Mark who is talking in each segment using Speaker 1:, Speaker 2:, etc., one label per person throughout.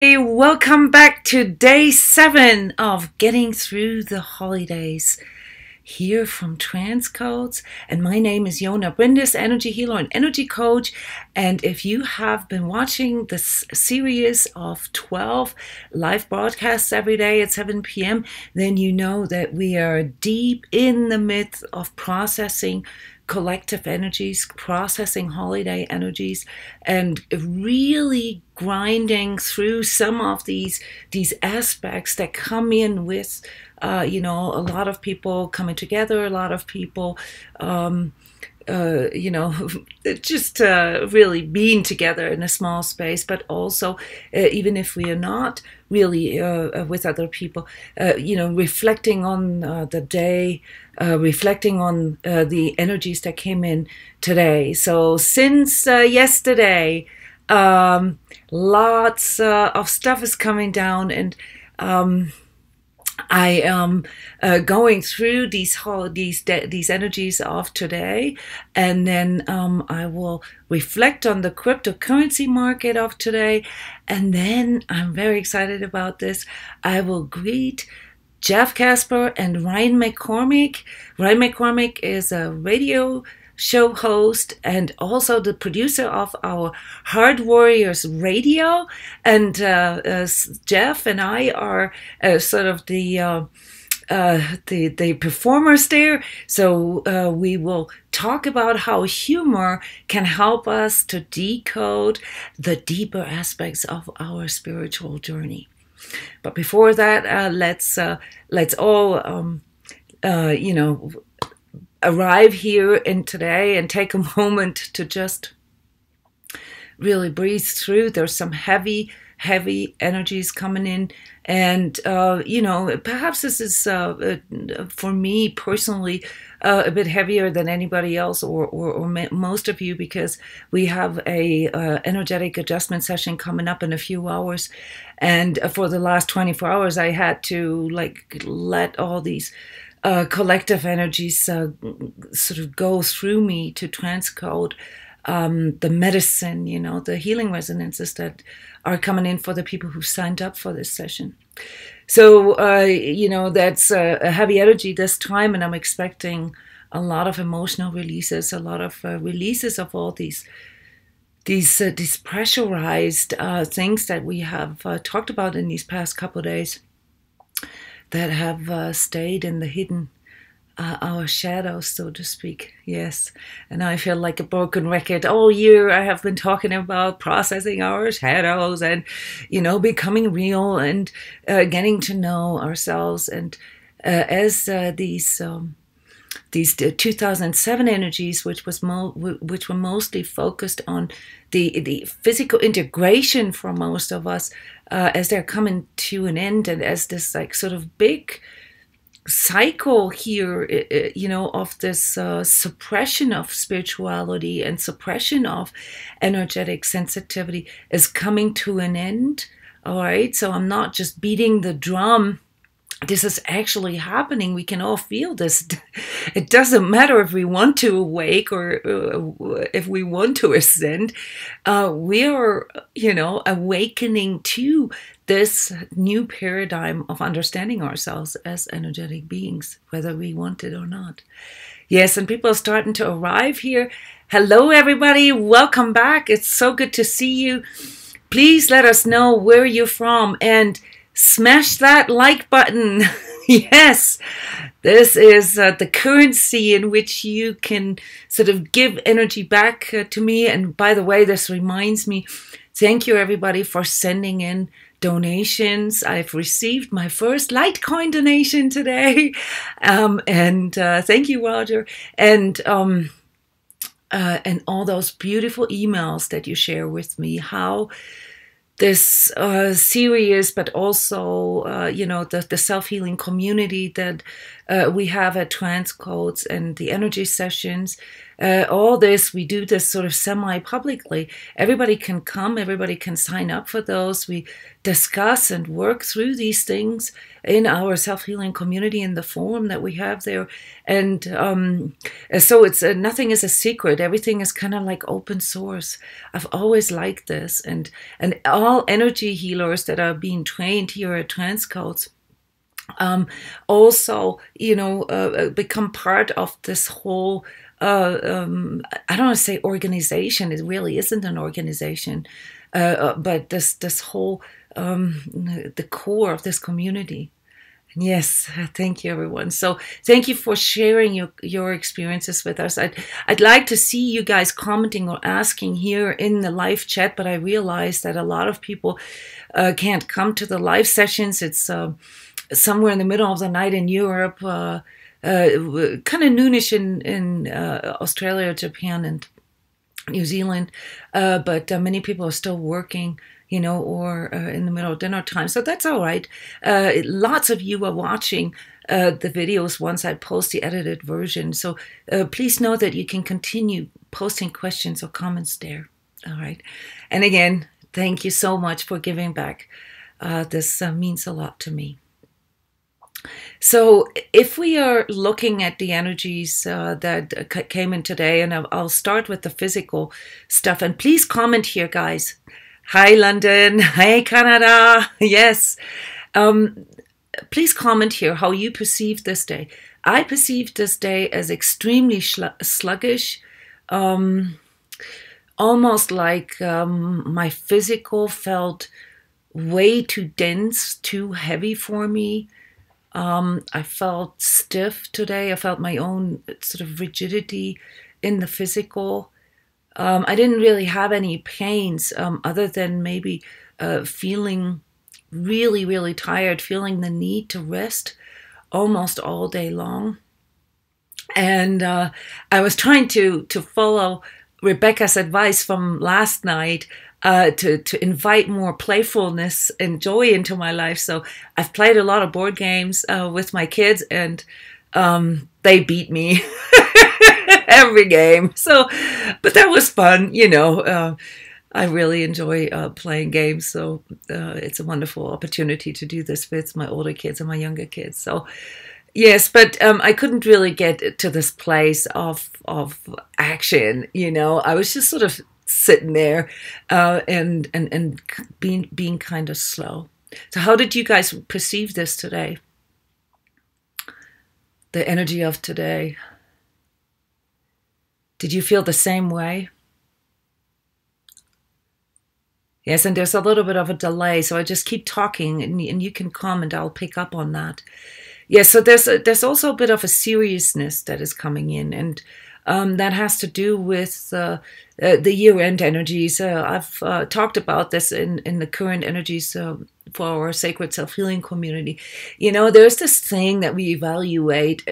Speaker 1: Hey, welcome back to day 7 of Getting Through the Holidays here from transCODES. And my name is Jona, bryndis, energy healer and energy coach. And if you have been watching this series of 12 live broadcasts every day at 7 p.m., then you know that we are deep in the midst of processing collective energies, processing holiday energies, and really grinding through some of these aspects that come in with a lot of people coming together, a lot of people just really being together in a small space, but also even if we are not really with other people, reflecting on the day, reflecting on the energies that came in today. So since yesterday, lots of stuff is coming down, and I am going through these energies of today, and then I will reflect on the cryptocurrency market of today, and then I'm very excited about this. I will greet Jeff Casper and Ryan McCormick. Ryan McCormick is a radio show host and also the producer of our Hard Warriors Radio, and Jeff and I are sort of the performers there. So we will talk about how humor can help us to decode the deeper aspects of our spiritual journey. But before that, let's all arrive here in today and take a moment to just really breathe through. There's some heavy energies coming in, and perhaps this is for me personally a bit heavier than anybody else or most of you, because we have a energetic adjustment session coming up in a few hours, and for the last 24 hours I had to let all these collective energies sort of go through me to transcode the medicine, the healing resonances that are coming in for the people who signed up for this session. So, that's a heavy energy this time, and I'm expecting a lot of emotional releases, a lot of releases of all these pressurized things that we have talked about in these past couple of days, that have stayed in the hidden, our shadows, so to speak. Yes, and I feel like a broken record. All year I have been talking about processing our shadows and, becoming real and getting to know ourselves. And as these 2007 energies, which were mostly focused on the physical integration for most of us, as they're coming to an end, and as this sort of big cycle here, of this suppression of spirituality and suppression of energetic sensitivity is coming to an end. All right, so I'm not just beating the drum. This is actually happening. We can all feel this. It doesn't matter if we want to awake or if we want to ascend. We are, awakening to this new paradigm of understanding ourselves as energetic beings, whether we want it or not. Yes, and people are starting to arrive here. Hello, everybody. Welcome back. It's so good to see you. Please let us know where you're from and smash that like button. Yes, this is the currency in which you can sort of give energy back to me. And by the way, this reminds me, thank you everybody for sending in donations. I've received my first Litecoin donation today, and thank you, Roger, and all those beautiful emails that you share with me. How this series, but also the self-healing community that we have at transCODES and the energy sessions all this, we do this sort of semi-publicly. Everybody can come, everybody can sign up for those. We discuss and work through these things in our self-healing community in the forum that we have there. And so it's nothing is a secret. Everything is kind of like open source. I've always liked this. And all energy healers that are being trained here at transCODES also, become part of this whole, I don't want to say organization. It really isn't an organization, but this whole, the core of this community. And yes, thank you, everyone. So thank you for sharing your experiences with us. I'd like to see you guys commenting or asking here in the live chat, but I realize that a lot of people can't come to the live sessions. It's somewhere in the middle of the night in Europe, kind of noonish in Australia, Japan, and New Zealand, but many people are still working, or in the middle of dinner time. So that's all right. Lots of you are watching the videos once I post the edited version. So please know that you can continue posting questions or comments there. All right. And again, thank you so much for giving back. This means a lot to me. So if we are looking at the energies that came in today, and I'll start with the physical stuff, and please comment here, guys. Hi, London. Hi, Canada. Yes. Please comment here how you perceive this day. I perceive this day as extremely sluggish, almost like my physical felt way too dense, too heavy for me. I felt stiff today. I felt my own sort of rigidity in the physical. I didn't really have any pains other than maybe feeling really, really tired, feeling the need to rest almost all day long. And I was trying to follow Rebecca's advice from last night to invite more playfulness and joy into my life. So I've played a lot of board games with my kids, and they beat me every game. So, but that was fun, I really enjoy playing games. So it's a wonderful opportunity to do this with my older kids and my younger kids. So yes, but I couldn't really get to this place of action. I was just sort of sitting there and being kind of slow. So how did you guys perceive this today? The energy of today. Did you feel the same way? Yes, and there's a little bit of a delay, so I just keep talking, and you can comment. I'll pick up on that. Yes, so there's also a bit of a seriousness that is coming in, and that has to do with the year-end energies. I've talked about this in the current energies for our sacred self-healing community. There's this thing that we evaluate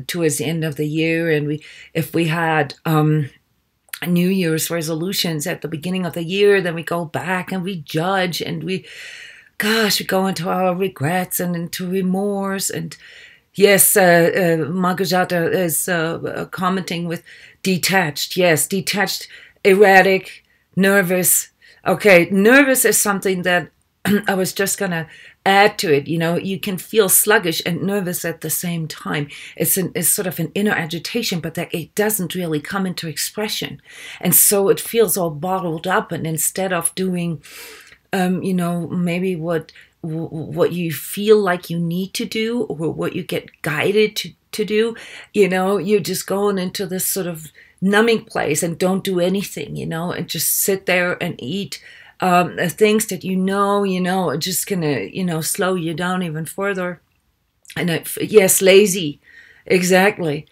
Speaker 1: towards the end of the year, and if we had New Year's resolutions at the beginning of the year, then we go back and we judge, and we go into our regrets and into remorse. And yes, Margajata is commenting with detached. Yes, detached, erratic, nervous. Okay, nervous is something that I was just going to add to it. You can feel sluggish and nervous at the same time. It's sort of an inner agitation, but that it doesn't really come into expression. And so it feels all bottled up. And instead of doing, maybe what you feel like you need to do, or what you get guided to do, you're just going into this sort of numbing place and don't do anything, and just sit there and eat things that are just gonna, slow you down even further. And yes, lazy, exactly.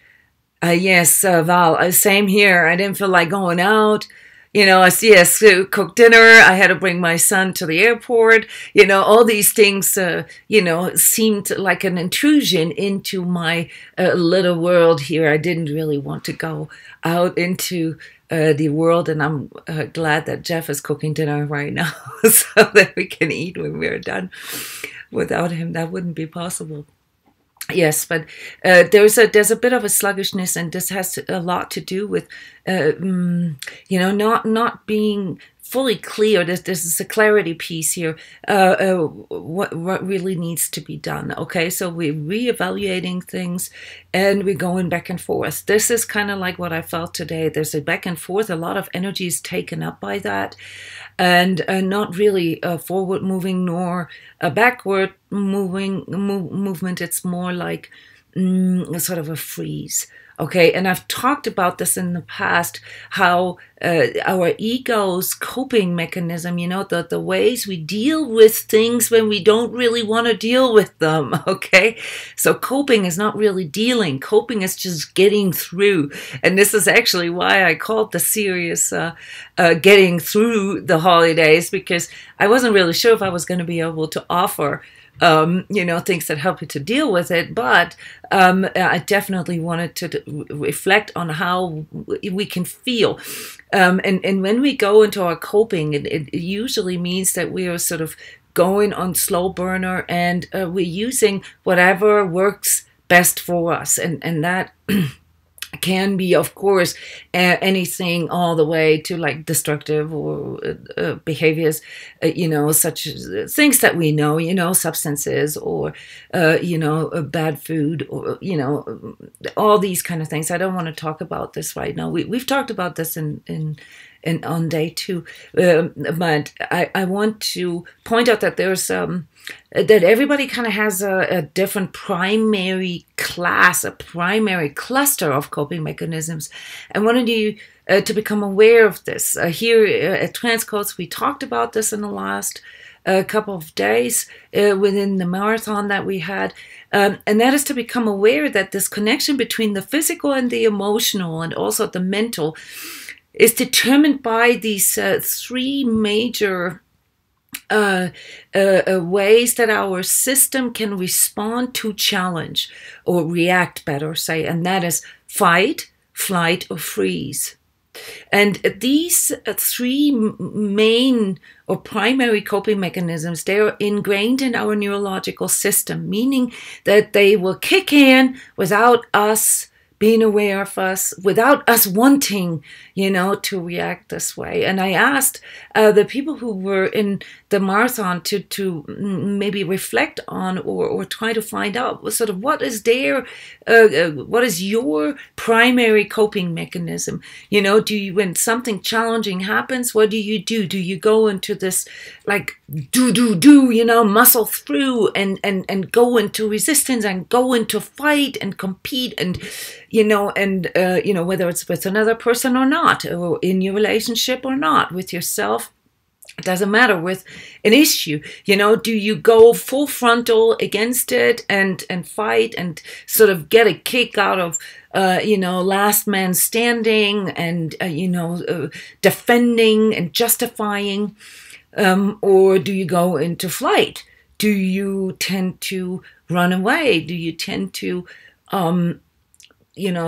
Speaker 1: Yes, Val, same here. I didn't feel like going out. Yes, cook dinner. I had to bring my son to the airport. All these things, seemed like an intrusion into my little world here. I didn't really want to go out into the world, and I'm glad that Jeff is cooking dinner right now so that we can eat when we're done. Without him, that wouldn't be possible. Yes, but there's a bit of a sluggishness, and this has a lot to do with, not being fully clear. This is a clarity piece here. What really needs to be done? Okay, so we're reevaluating things, and we're going back and forth. This is kind of like what I felt today. There's a back and forth. A lot of energy is taken up by that, and not really forward moving nor a backward movement. It's more like sort of a freeze. Okay, and I've talked about this in the past, how our ego's coping mechanism, the ways we deal with things when we don't really want to deal with them, okay? So coping is not really dealing. Coping is just getting through. And this is actually why I called the series Getting Through the Holidays, because I wasn't really sure if I was going to be able to offer things that help you to deal with it. But I definitely wanted to reflect on how we can feel. And when we go into our coping, it usually means that we are sort of going on slow burner, and we're using whatever works best for us. And that can be, of course, anything all the way to like destructive or behaviors, such as things that we know, substances or, bad food or, all these kind of things. I don't want to talk about this right now. We've talked about this in on day 2, but I want to point out that there's that everybody kind of has a different primary class, a primary cluster of coping mechanisms. I wanted you to become aware of this. Here at transCODES, we talked about this in the last couple of days within the marathon that we had. And that is to become aware that this connection between the physical and the emotional and also the mental is determined by these 3 major ways that our system can respond to challenge or react better, say, and that is fight, flight, or freeze. And these 3 main or primary coping mechanisms, they're ingrained in our neurological system, meaning that they will kick in without us being aware of us, without us wanting, to react this way. And I asked the people who were in the marathon to maybe reflect on or try to find out sort of what is your primary coping mechanism? Do you, when something challenging happens, what do you do? Do you go into this like muscle through and go into resistance and go into fight and compete and whether it's with another person or not, or in your relationship or not, with yourself, it doesn't matter, with an issue, do you go full frontal against it and fight and sort of get a kick out of, last man standing and, defending and justifying, or do you go into flight? Do you tend to run away? Do you tend to,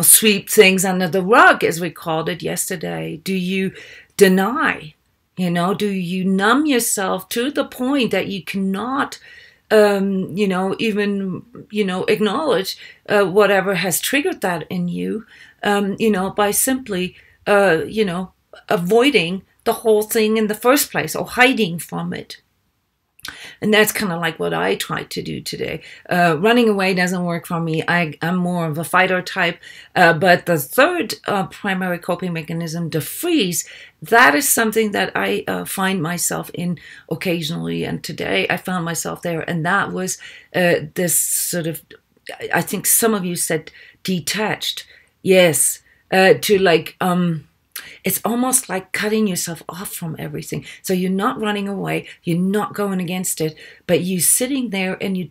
Speaker 1: sweep things under the rug, as we called it yesterday? Do you deny? Do you numb yourself to the point that you cannot, even, acknowledge whatever has triggered that in you, by simply, avoiding the whole thing in the first place or hiding from it? And that's kind of like what I tried to do today. Running away doesn't work for me. I'm more of a fighter type. But the third primary coping mechanism, the freeze, that is something that I find myself in occasionally. And today I found myself there. And that was this sort of, I think some of you said detached. Yes, to like... it's almost like cutting yourself off from everything. So you're not running away, you're not going against it, but you're sitting there and you're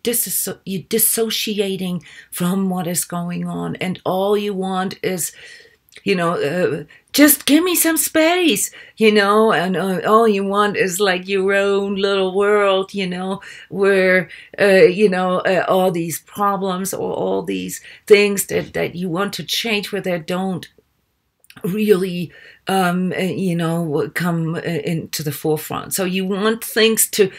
Speaker 1: dissociating from what is going on. And all you want is, just give me some space, and all you want is like your own little world, where, all these problems or all these things that you want to change, where they don't really, come into the forefront. So you want things to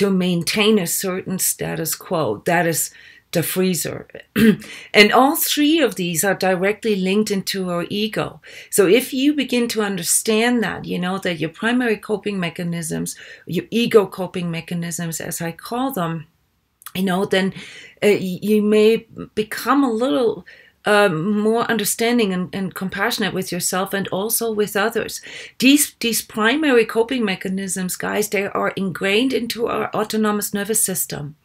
Speaker 1: maintain a certain status quo. That is the freezer. And all three of these are directly linked into our ego. So if you begin to understand that, that your primary coping mechanisms, your ego coping mechanisms, as I call them, then you may become a little more understanding and compassionate with yourself and also with others. These primary coping mechanisms, guys, they are ingrained into our autonomous nervous system.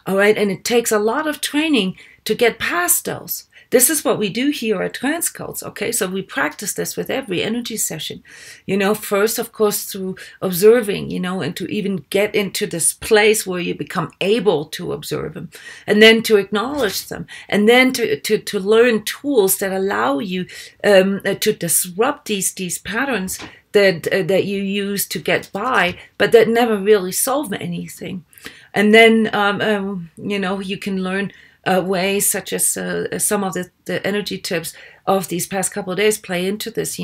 Speaker 1: All right, and it takes a lot of training to get past those. This is what we do here at transCODES, okay? So we practice this with every energy session. First, of course, through observing, and to even get into this place where you become able to observe them, and then to acknowledge them, and then to learn tools that allow you to disrupt these patterns that you use to get by, but that never really solve anything. And then, you can learn ways such as some of the energy tips of these past couple of days play into this,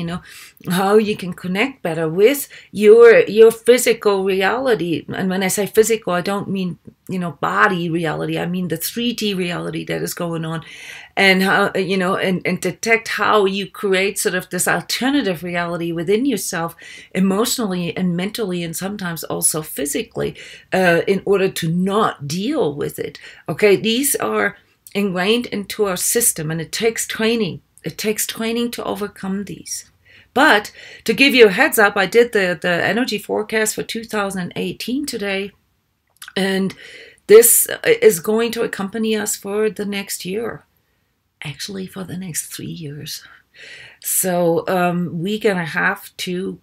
Speaker 1: how you can connect better with your physical reality. And when I say physical, I don't mean, body reality. I mean the 3D reality that is going on, and how, and detect how you create sort of this alternative reality within yourself, emotionally and mentally, and sometimes also physically, in order to not deal with it. Okay, these are ingrained into our system, and it takes training. It takes training to overcome these. But to give you a heads up, I did the energy forecast for 2018 today, and this is going to accompany us for the next year. Actually, for the next 3 years. So we're going to have to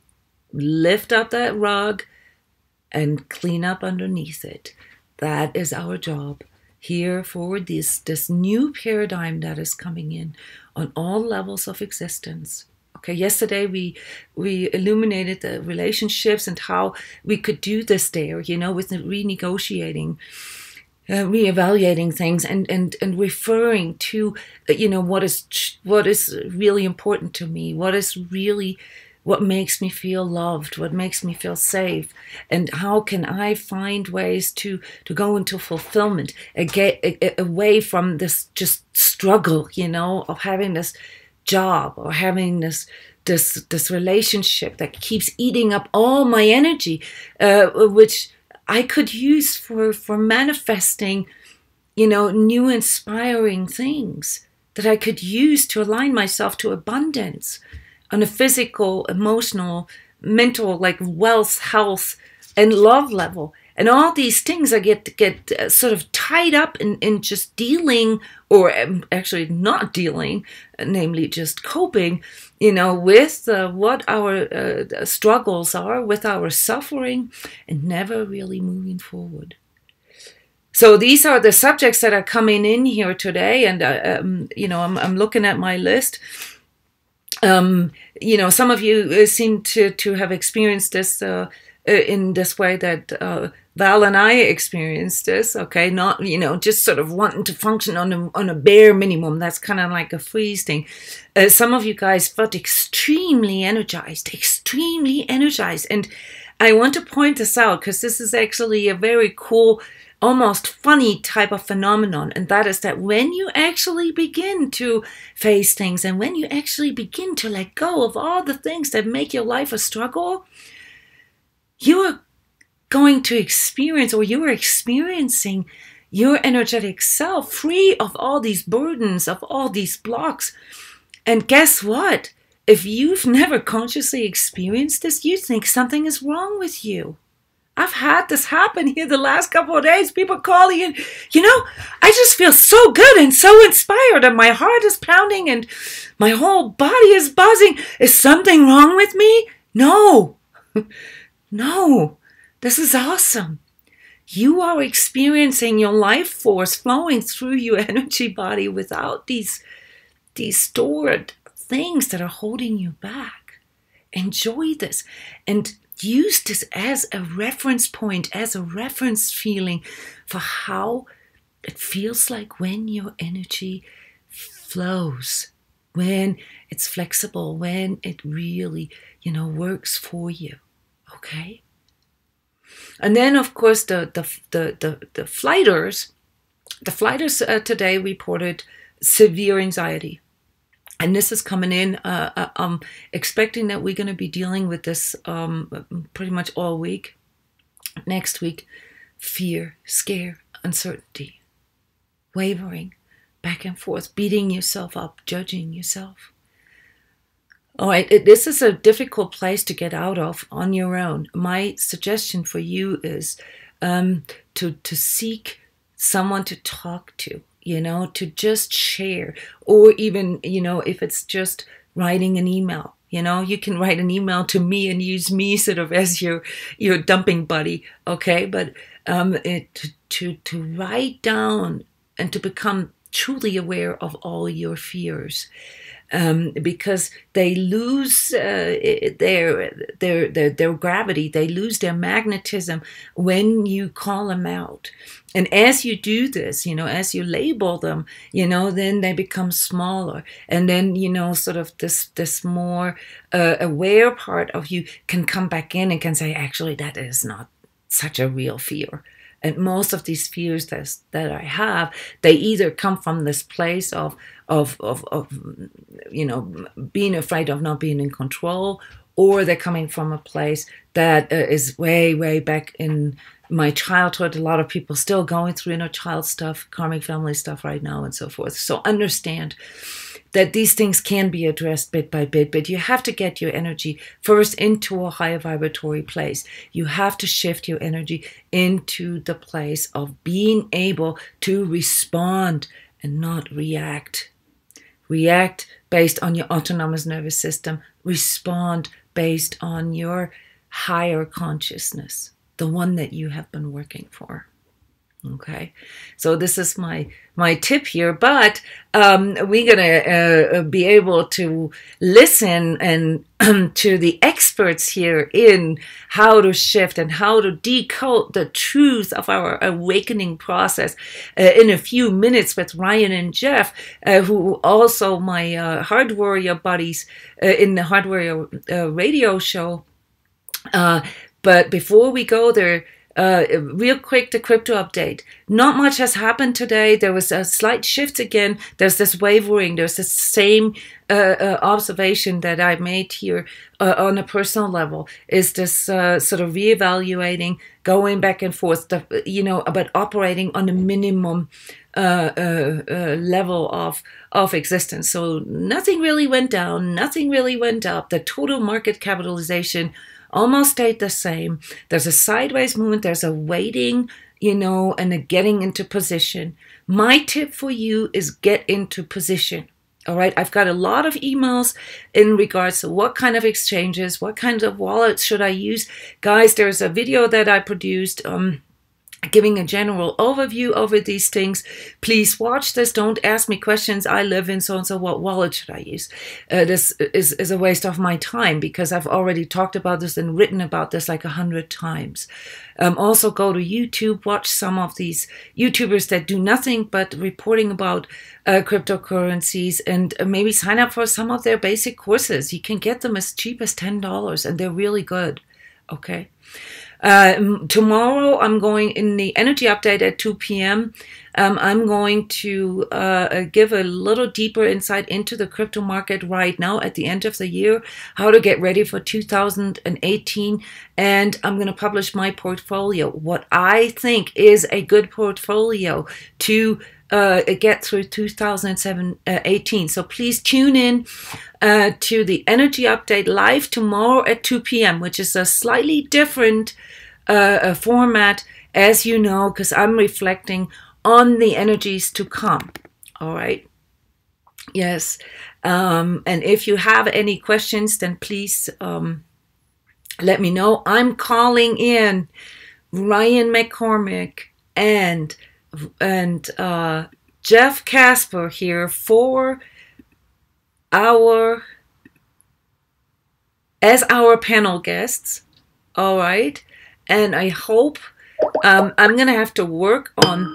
Speaker 1: lift up that rug and clean up underneath it. That is our job here for this new paradigm that is coming in on all levels of existence. Okay, yesterday we illuminated the relationships and how we could do this there, with the renegotiating, reevaluating things and referring to, what is really important to me, what makes me feel loved, what makes me feel safe, and how can I find ways to go into fulfillment, get away from this just struggle, of having this job or having this relationship that keeps eating up all my energy, which I could use for manifesting, new inspiring things that I could use to align myself to abundance on a physical, emotional, mental, like wealth, health, and love level. And all these things I get sort of tied up in just dealing, or actually not dealing, namely just coping, with what our struggles are, with our suffering, and never really moving forward. So these are the subjects that are coming in here today, and I'm looking at my list. Some of you seem to have experienced this in this way that Val and I experienced this. Okay, not just sort of wanting to function on a bare minimum. That's kind of like a freeze thing. Some of you guys felt extremely energized, and I want to point this out because this is actually a very cool, almost funny type of phenomenon, and that is that when you actually begin to face things and when you actually begin to let go of all the things that make your life a struggle, you are going to experience, or you are experiencing, your energetic self free of all these burdens, of all these blocks. And guess what? If you've never consciously experienced this, you think something is wrong with you. I've had this happen here the last couple of days. People calling in, I just feel so good and so inspired, and my heart is pounding and my whole body is buzzing. Is something wrong with me? No. No. This is awesome. You are experiencing your life force flowing through your energy body without these stored things that are holding you back. Enjoy this and use this as a reference point, as a reference feeling for how it feels like when your energy flows, when it's flexible, when it really, works for you. Okay? And then, of course, the flighters, The flighters today reported severe anxiety. And this is coming in. I'm expecting that we're going to be dealing with this pretty much all week. Next week, fear, scare, uncertainty, wavering, back and forth, beating yourself up, judging yourself. All right, this is a difficult place to get out of on your own. My suggestion for you is to seek someone to talk to, to just share, or even, if it's just writing an email. You can write an email to me and use me sort of as your dumping buddy, okay? But to write down and to become truly aware of all your fears, because they lose their gravity, they lose their magnetism when you call them out. And as you do this, as you label them, then they become smaller. And then, sort of this more aware part of you can come back in and can say, actually, that is not such a real fear. And most of these fears that I have, they either come from this place of being afraid of not being in control, or they're coming from a place that is way, way back in my childhood. A lot of people still going through inner child stuff, karmic family stuff right now, and so forth. So understand that these things can be addressed bit by bit, but you have to get your energy first into a higher vibratory place. You have to shift your energy into the place of being able to respond and not react. React based on your autonomous nervous system. Respond based on your higher consciousness, the one that you have been working for. Okay, so this is my tip here, but we're gonna be able to listen and to the experts here in how to shift and how to decode the truth of our awakening process in a few minutes with Ryan and Jeff, who also my Heart Warrior buddies in the Heart Warrior radio show. But before we go there, real quick, the crypto update. Not much has happened today. There was a slight shift again. There's this wavering. There's the same observation that I made here on a personal level. Is this sort of reevaluating, going back and forth, but operating on a minimum level of existence. So nothing really went down. Nothing really went up. The total market capitalization almost stayed the same. There's a sideways movement. There's a waiting, and a getting into position. My tip for you is get into position. All right. I've got a lot of emails in regards to what kind of exchanges, what kinds of wallets should I use. Guys, there's a video that I produced giving a general overview over these things. Please watch this. Don't ask me questions. I live in so-and-so. What wallet should I use? This is a waste of my time, because I've already talked about this and written about this like 100 times. Also go to YouTube, watch some of these YouTubers that do nothing but reporting about cryptocurrencies, and maybe sign up for some of their basic courses. You can get them as cheap as $10, and they're really good. Okay. Tomorrow I'm going in the energy update at 2 p.m. I'm going to give a little deeper insight into the crypto market right now at the end of the year, how to get ready for 2018, and I'm going to publish my portfolio, what I think is a good portfolio to get through 2018. So please tune in to the energy update live tomorrow at 2 p.m., which is a slightly different format, as you know, because I'm reflecting on the energies to come. All right. Yes. And if you have any questions, then please let me know. I'm calling in Ryan McCormick and Jeff Casper here for as our panel guests. All right. And I hope I'm going to have to work on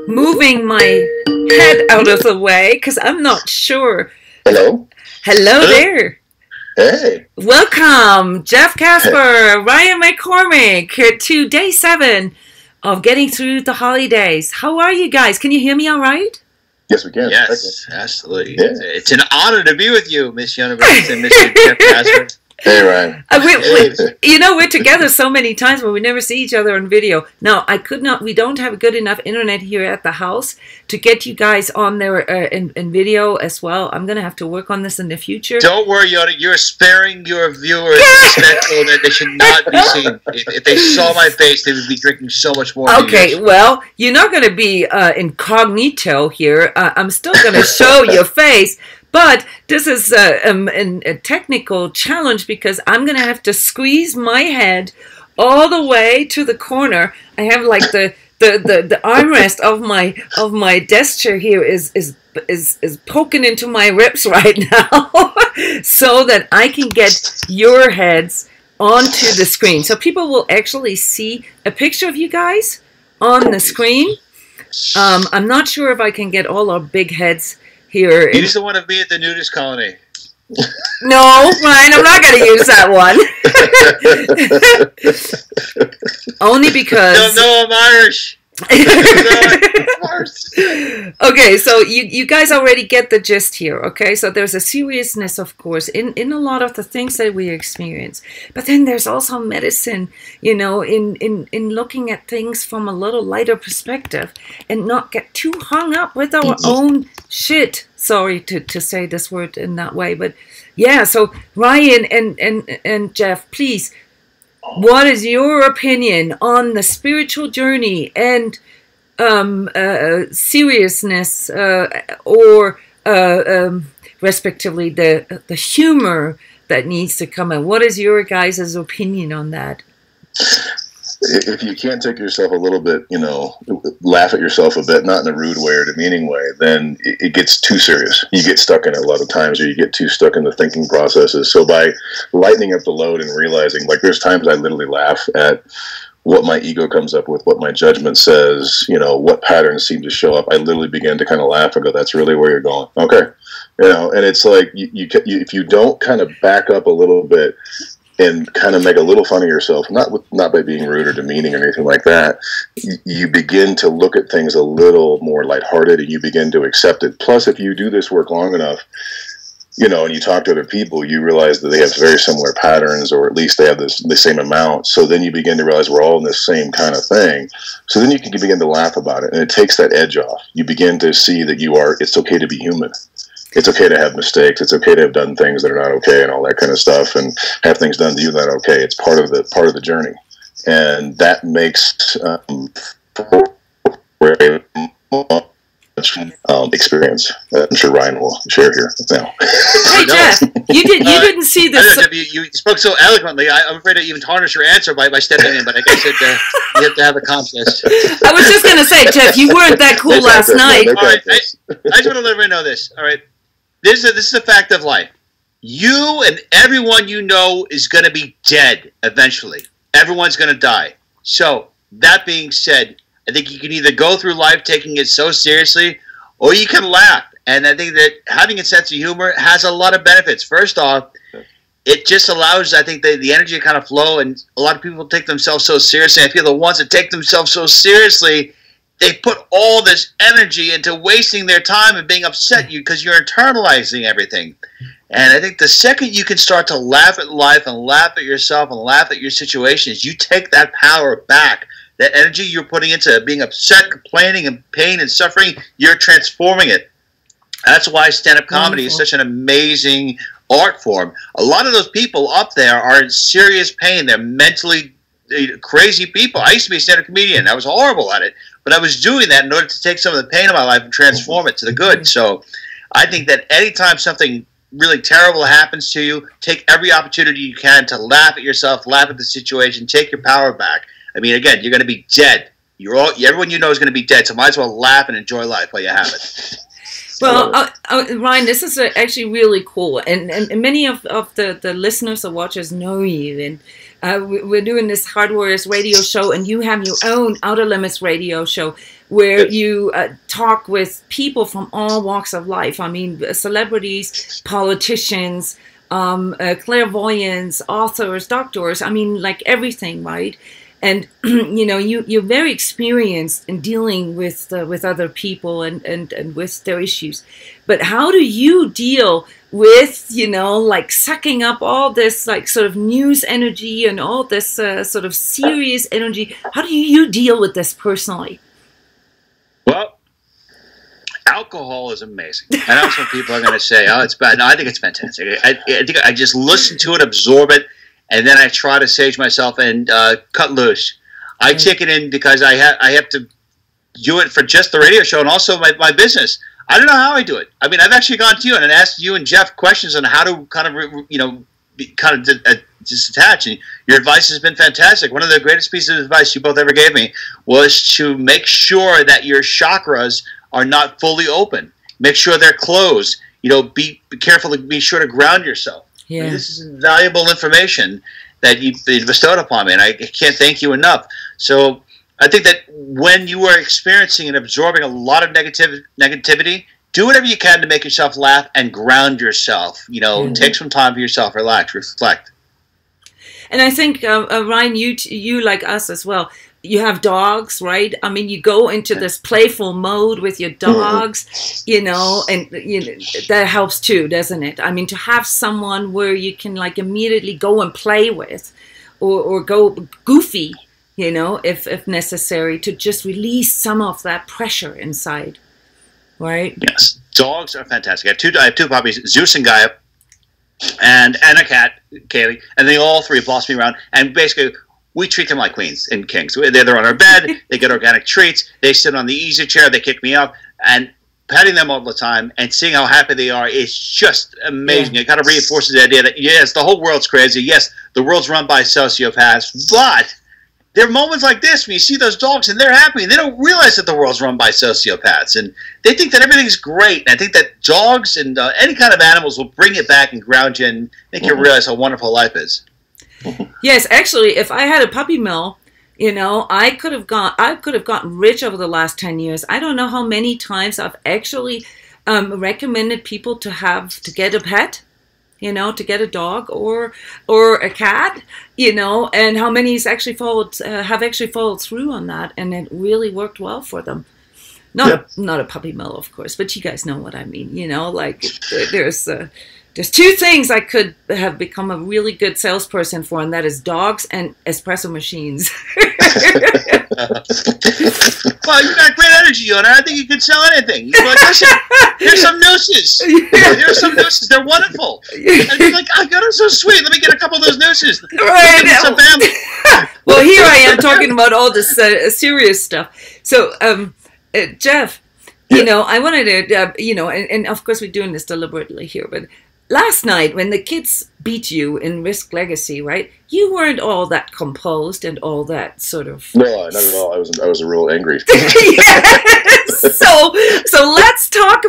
Speaker 1: moving my head out of the way, because I'm not sure.
Speaker 2: Hello.
Speaker 1: Hello there.
Speaker 2: Hey.
Speaker 1: Welcome, Jeff Casper, Ryan McCormick, to day 7 of getting through the holidays. How are you guys? Can you hear me all right?
Speaker 2: Yes, we can.
Speaker 3: Yes, absolutely. Yeah. It's an honor to be with you, Miss Jona and Mr. Jeff Casper.
Speaker 2: Hey, Ryan.
Speaker 1: We're together so many times, but we never see each other on video. Now, we don't have good enough internet here at the house to get you guys on there in video as well. I'm going to have to work on this in the future.
Speaker 3: Don't worry, Jona. You're sparing your viewers essential that they should not be seen. If they saw my face, they would be drinking so much more.
Speaker 1: Okay, well, you're not going to be incognito here. I'm still going to show your face. But this is a technical challenge because I'm going to have to squeeze my head all the way to the corner. I have like the armrest of my desk chair here is poking into my ribs right now so that I can get your heads onto the screen. So people will actually see a picture of you guys on the screen. I'm not sure if I can get all our big heads here.
Speaker 3: You just don't want to be at the nudist colony.
Speaker 1: No, Ryan, I'm not going to use that one. Only because...
Speaker 3: No, I'm Irish.
Speaker 1: Okay, so you guys already get the gist here, okay? So there's a seriousness, of course, in a lot of the things that we experience. But then there's also medicine, in looking at things from a little lighter perspective and not get too hung up with our own shit. Sorry to say this word in that way, but yeah, so Ryan and Jeff, please, what is your opinion on the spiritual journey and seriousness, or respectively the humor that needs to come in? What is your guys' opinion on that?
Speaker 2: If you can't take yourself a little bit, laugh at yourself a bit, not in a rude way or demeaning way, then it gets too serious. You get stuck in it a lot of times, or you get too stuck in the thinking processes. So by lightening up the load and realizing, like, there's times I literally laugh at what my ego comes up with, what my judgment says, what patterns seem to show up. I literally begin to kind of laugh and go, that's really where you're going. Okay. And it's like, if you don't kind of back up a little bit and kind of make a little fun of yourself, not by being rude or demeaning or anything like that, you begin to look at things a little more lighthearted, and you begin to accept it. Plus, if you do this work long enough, and you talk to other people, you realize that they have very similar patterns, or at least they have the same amount. So then you begin to realize we're all in this same kind of thing. So then you can begin to laugh about it, and it takes that edge off. You begin to see that it's okay to be human. It's okay to have mistakes. It's okay to have done things that are not okay and all that kind of stuff, and have things done to you that are okay. It's part of the journey, and that makes experience. I'm sure Ryan will share here now.
Speaker 1: Hey Jeff, you didn't see this.
Speaker 3: You spoke so eloquently. I'm afraid to even tarnish your answer by stepping in, but I guess you have to have a contest.
Speaker 1: I was just going to say, Jeff, you weren't that cool last night.
Speaker 3: All right, I just want to let everyone know this. All right, this is a fact of life. You and everyone you know is going to be dead eventually. Everyone's going to die. So that being said, I think you can either go through life taking it so seriously, or you can laugh. And I think that having a sense of humor has a lot of benefits. First off, it just allows, I think, the energy to kind of flow, and a lot of people take themselves so seriously. I feel the ones that take themselves so seriously, they put all this energy into wasting their time and being upset because you're internalizing everything. And I think the second you can start to laugh at life and laugh at yourself and laugh at your situations, you take that power back. That energy you're putting into being upset, complaining, and pain and suffering, you're transforming it. That's why stand-up comedy is such an amazing art form. A lot of those people up there are in serious pain. They're mentally crazy people. I used to be a stand-up comedian. I was horrible at it. But I was doing that in order to take some of the pain of my life and transform it to the good. So I think that anytime something really terrible happens to you, take every opportunity you can to laugh at yourself, laugh at the situation, take your power back. I mean, again, you're going to be dead. Everyone you know is going to be dead, so might as well laugh and enjoy life while you have it.
Speaker 1: Well, Ryan, this is actually really cool, and many of the listeners or watchers know you, and we're doing this Hard Warriors radio show, and you have your own Outer Limits radio show where you talk with people from all walks of life. I mean, celebrities, politicians, clairvoyants, authors, doctors, I mean, like everything, right? And you're very experienced in dealing with other people and with their issues. But how do you deal with like sucking up all this like sort of news energy and all this sort of serious energy? How do you deal with this personally?
Speaker 3: Well, alcohol is amazing. I know some people are going to say, "Oh, it's bad." No, I think it's fantastic. I think I just listen to it, absorb it, and then I try to sage myself and cut loose. I take it in because I have to do it for just the radio show and also my business. I don't know how I do it. I mean, I've actually gone to you and asked you and Jeff questions on how to kind of disattach. And your advice has been fantastic. One of the greatest pieces of advice you both ever gave me was to make sure that your chakras are not fully open. Make sure they're closed. Be careful to be sure to ground yourself. Yeah. I mean, this is valuable information that you bestowed upon me, and I can't thank you enough. So I think that when you are experiencing and absorbing a lot of negativity, do whatever you can to make yourself laugh and ground yourself. Take some time for yourself, relax, reflect.
Speaker 1: And I think, Ryan, you like us as well. You have dogs, right? I mean, you go into this playful mode with your dogs, and that helps too, doesn't it? I mean, to have someone where you can like immediately go and play with, or go goofy, if necessary, to just release some of that pressure inside, right?
Speaker 3: Yes, dogs are fantastic. I have two puppies, Zeus and Gaia, and a cat, Kaylee, and they all three boss me around, and basically we treat them like queens and kings. They're on our bed, they get organic treats, they sit on the easy chair, they kick me up, and petting them all the time and seeing how happy they are is just amazing. Yeah. It kind of reinforces the idea that, yes, the whole world's crazy. Yes, the world's run by sociopaths, but there are moments like this when you see those dogs and they're happy and they don't realize that the world's run by sociopaths and they think that everything's great. And I think that dogs and any kind of animals will bring it back and ground you and make you realize how wonderful life is.
Speaker 1: Yes, actually, if I had a puppy mill, I could have gotten rich over the last 10 years. I don't know how many times I've actually recommended people to get a pet, to get a dog or a cat, and how many have actually followed through on that, and it really worked well for them. Not a puppy mill, of course, but you guys know what I mean. Like there's two things I could have become a really good salesperson for, and that is dogs and espresso machines.
Speaker 3: Well, you got great energy, Jona. I think you could sell anything. You like, listen, here's some nooses. Here's some nooses. They're wonderful. And you're like, oh, God, I'm so sweet. Let me get a couple of those nooses.
Speaker 1: Right. Some family. Well, here I am talking about all this serious stuff. So, Jeff, I wanted to, and of course we're doing this deliberately here, but last night when the kids beat you in Risk Legacy, right? You weren't all that composed and all that sort of.
Speaker 2: No, not at all. I was real angry.
Speaker 1: Yes. So let's talk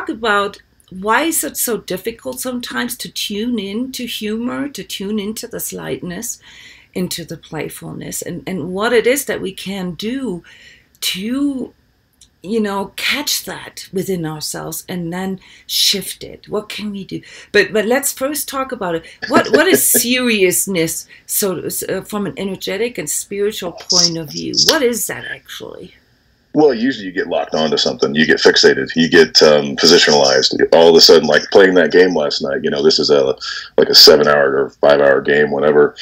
Speaker 1: about, why is it so difficult sometimes to tune into humor, to tune into the slightness, into the playfulness, and what it is that we can do to catch that within ourselves and then shift it. What can we do? But let's first talk about it. What is seriousness? So from an energetic and spiritual point of view, what is that actually?
Speaker 2: Well, usually you get locked onto something. You get fixated. You get positionalized. All of a sudden, like playing that game last night. This is a 7-hour or 5-hour game, whatever.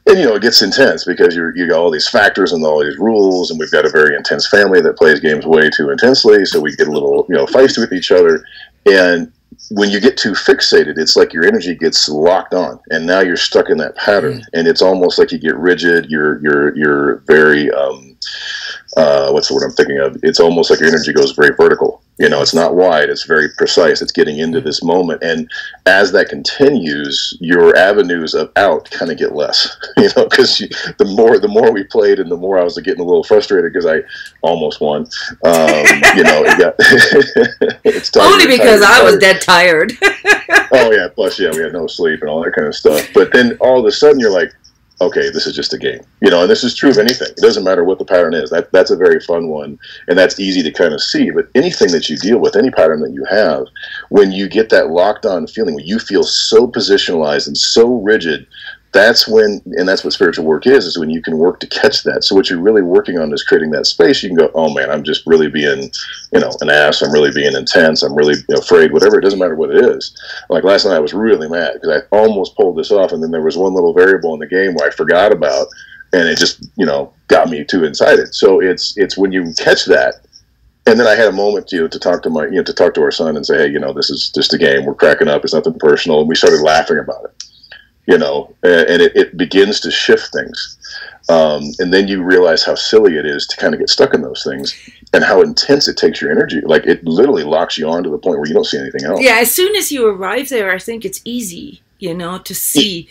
Speaker 2: And, it gets intense because you got all these factors and all these rules, and we've got a very intense family that plays games way too intensely, so we get a little, feisty with each other. And when you get too fixated, it's like your energy gets locked on, and now you're stuck in that pattern, and it's almost like you get rigid. You're very, what's the word I'm thinking of? It's almost like your energy goes very vertical. It's not wide, it's very precise. It's getting into this moment. And as that continues, your avenues of out kind of get less, because the more we played and the more I was getting a little frustrated because I almost won. It got, it's tired,
Speaker 1: only because I was dead tired.
Speaker 2: Oh, yeah. Plus, we had no sleep and all that kind of stuff. But then all of a sudden you're like, okay, this is just a game, and this is true of anything. It doesn't matter what the pattern is. That's a very fun one, and that's easy to kind of see. But anything that you deal with, any pattern that you have, when you get that locked on feeling, when you feel so positionalized and so rigid, that's when, and that's what spiritual work is when you can work to catch that. So what you're really working on is creating that space. You can go, oh man, I'm just really being, an ass. I'm really being intense. I'm really afraid, whatever. It doesn't matter what it is. Like last night I was really mad because I almost pulled this off, and then there was one little variable in the game where I forgot about, and it just, got me too excited. So it's when you catch that. And then I had a moment, to talk to to talk to our son and say, hey, this is just a game. We're cracking up. It's nothing personal. And we started laughing about it. And it begins to shift things. And then you realize how silly it is to kind of get stuck in those things and how intense it takes your energy. Like it literally locks you on to the point where you don't see anything else.
Speaker 1: Yeah, as soon as you arrive there, I think it's easy, to see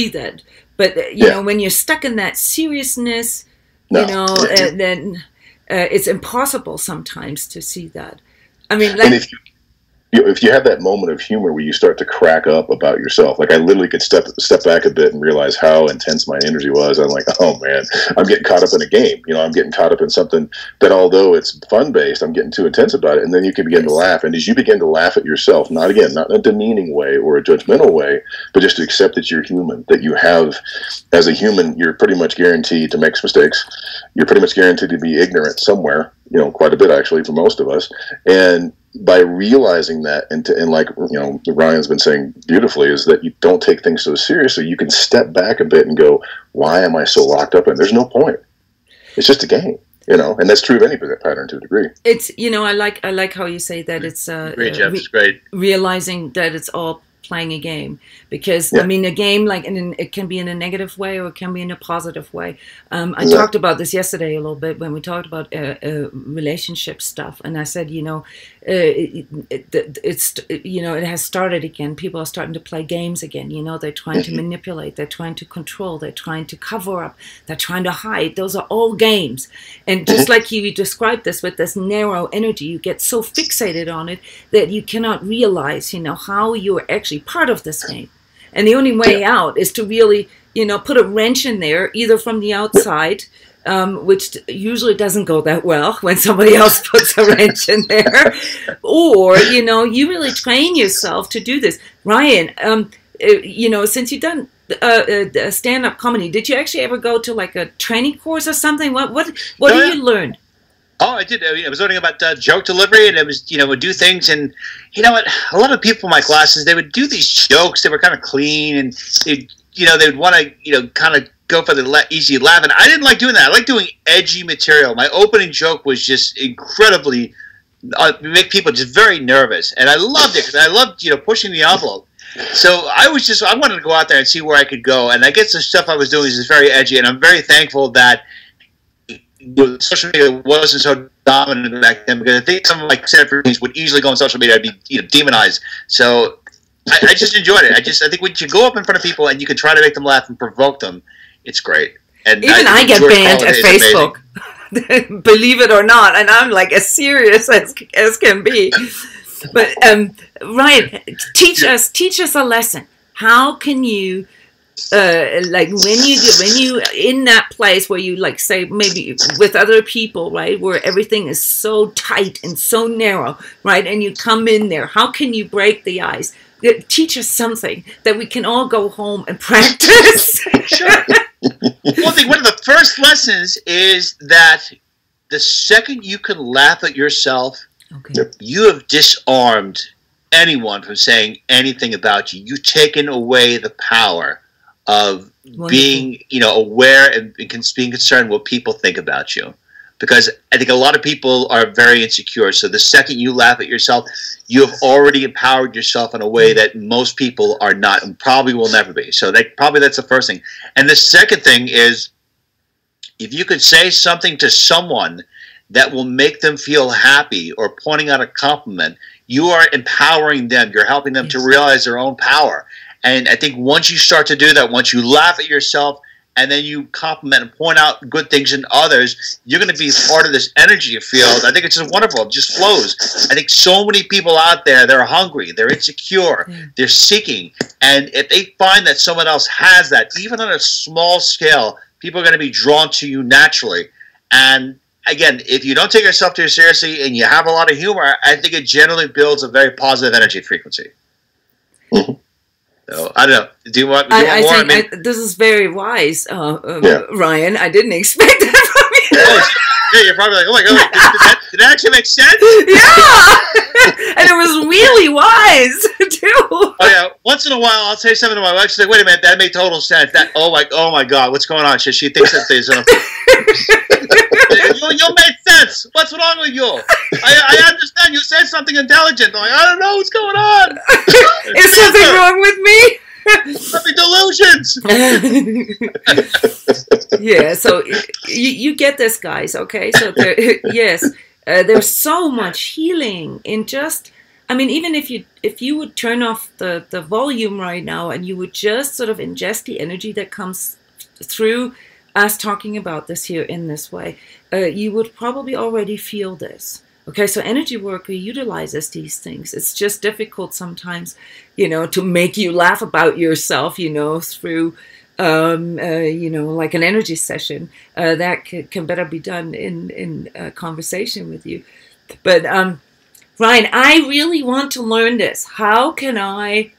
Speaker 1: that. But, when you're stuck in that seriousness, then it's impossible sometimes to see that. I mean, like...
Speaker 2: If you have that moment of humor where you start to crack up about yourself, like I literally could step back a bit and realize how intense my energy was. I'm like, oh man, I'm getting caught up in a game. I'm getting caught up in something that, although it's fun based, I'm getting too intense about it. And then you can begin to laugh. And as you begin to laugh at yourself, not in a demeaning way or a judgmental way, but just to accept that you're human, that you have, as a human, you're pretty much guaranteed to make mistakes. You're pretty much guaranteed to be ignorant somewhere, quite a bit actually for most of us. And by realizing that, and like Ryan's been saying beautifully, is that you don't take things so seriously. You can step back a bit and go, why am I so locked up in? There's no point. It's just a game, and that's true of any pattern to a degree.
Speaker 1: It's I like how you say that. It's
Speaker 3: great, Jeff. It's great.
Speaker 1: Realizing that it's all playing a game, because I mean, a game, like, it can be in a negative way or it can be in a positive way. I talked about this yesterday a little bit when we talked about relationship stuff, and I said, it has started again. People are starting to play games again. They're trying to manipulate, they're trying to control, they're trying to cover up, they're trying to hide. Those are all games. And just like you described this with this narrow energy, you get so fixated on it that you cannot realize, how you're actually part of this game. And the only way out is to really, put a wrench in there, either from the outside, which usually doesn't go that well when somebody else puts a wrench in there, or, you really train yourself to do this. Ryan, since you've done stand-up comedy, did you actually ever go to like a training course or something? What did you learn?
Speaker 3: Oh, I did. I was learning about joke delivery, and it was, would do things, and you know what? A lot of people in my classes, they would do these jokes. They were kind of clean, and they'd want to, kind of go for the easy laugh, and I didn't like doing that. I like doing edgy material. My opening joke was just incredibly make people just very nervous, and I loved it because I loved pushing the envelope. So I wanted to go out there and see where I could go, and I guess the stuff I was doing is very edgy, and I'm very thankful that social media wasn't so dominant back then, because I think some of my stand-up routines would easily go on social media and be demonized. So I just enjoyed it. I think when you go up in front of people and you can try to make them laugh and provoke them, it's great. And
Speaker 1: even I get banned at Facebook, believe it or not, and I'm like as serious as can be. But Ryan, teach us a lesson. How can you? Like when you in that place where you, like, say maybe with other people, right, where everything is so tight and so narrow, right, and you come in there, how can you break the ice? Teach us something that we can all go home and practice.
Speaker 3: Sure. One of the first lessons is that the second you can laugh at yourself, you have disarmed anyone from saying anything about you. You've taken away the power of being, aware and being concerned what people think about you. Because I think a lot of people are very insecure. So the second you laugh at yourself, you have already empowered yourself in a way that most people are not and probably will never be. So that's the first thing. And the second thing is, if you could say something to someone that will make them feel happy or pointing out a compliment, you are empowering them. You're helping them to realize their own power. And I think once you start to do that, once you laugh at yourself and then you compliment and point out good things in others, you're going to be part of this energy field. I think it's just wonderful. It just flows. I think so many people out there, they're hungry, they're insecure, they're seeking. And if they find that someone else has that, even on a small scale, people are going to be drawn to you naturally. And again, if you don't take yourself too seriously and you have a lot of humor, I think it generally builds a very positive energy frequency. So, I don't know. Do you want more?
Speaker 1: I think this is very wise, Ryan. I didn't expect that from you.
Speaker 3: Yeah, you're probably like, oh my god, did that actually make sense?
Speaker 1: Yeah, and it was really wise too.
Speaker 3: Oh yeah, once in a while I'll say something to my wife. She's like, wait a minute, that made total sense. That oh my god, what's going on? She thinks that there's you made sense. What's wrong with you? I understand you said something intelligent. I'm like, I don't know what's going on.
Speaker 1: Is something wrong with me?
Speaker 3: Having delusions.
Speaker 1: Yeah, so you get this, guys. Okay, so there's so much healing in just. I mean, even if you would turn off the volume right now and you would just sort of ingest the energy that comes through us talking about this here in this way, you would probably already feel this. Okay, so energy worker utilizes these things. It's just difficult sometimes, to make you laugh about yourself, through, like an energy session. That can better be done in conversation with you. But Ryan, I really want to learn this. How can I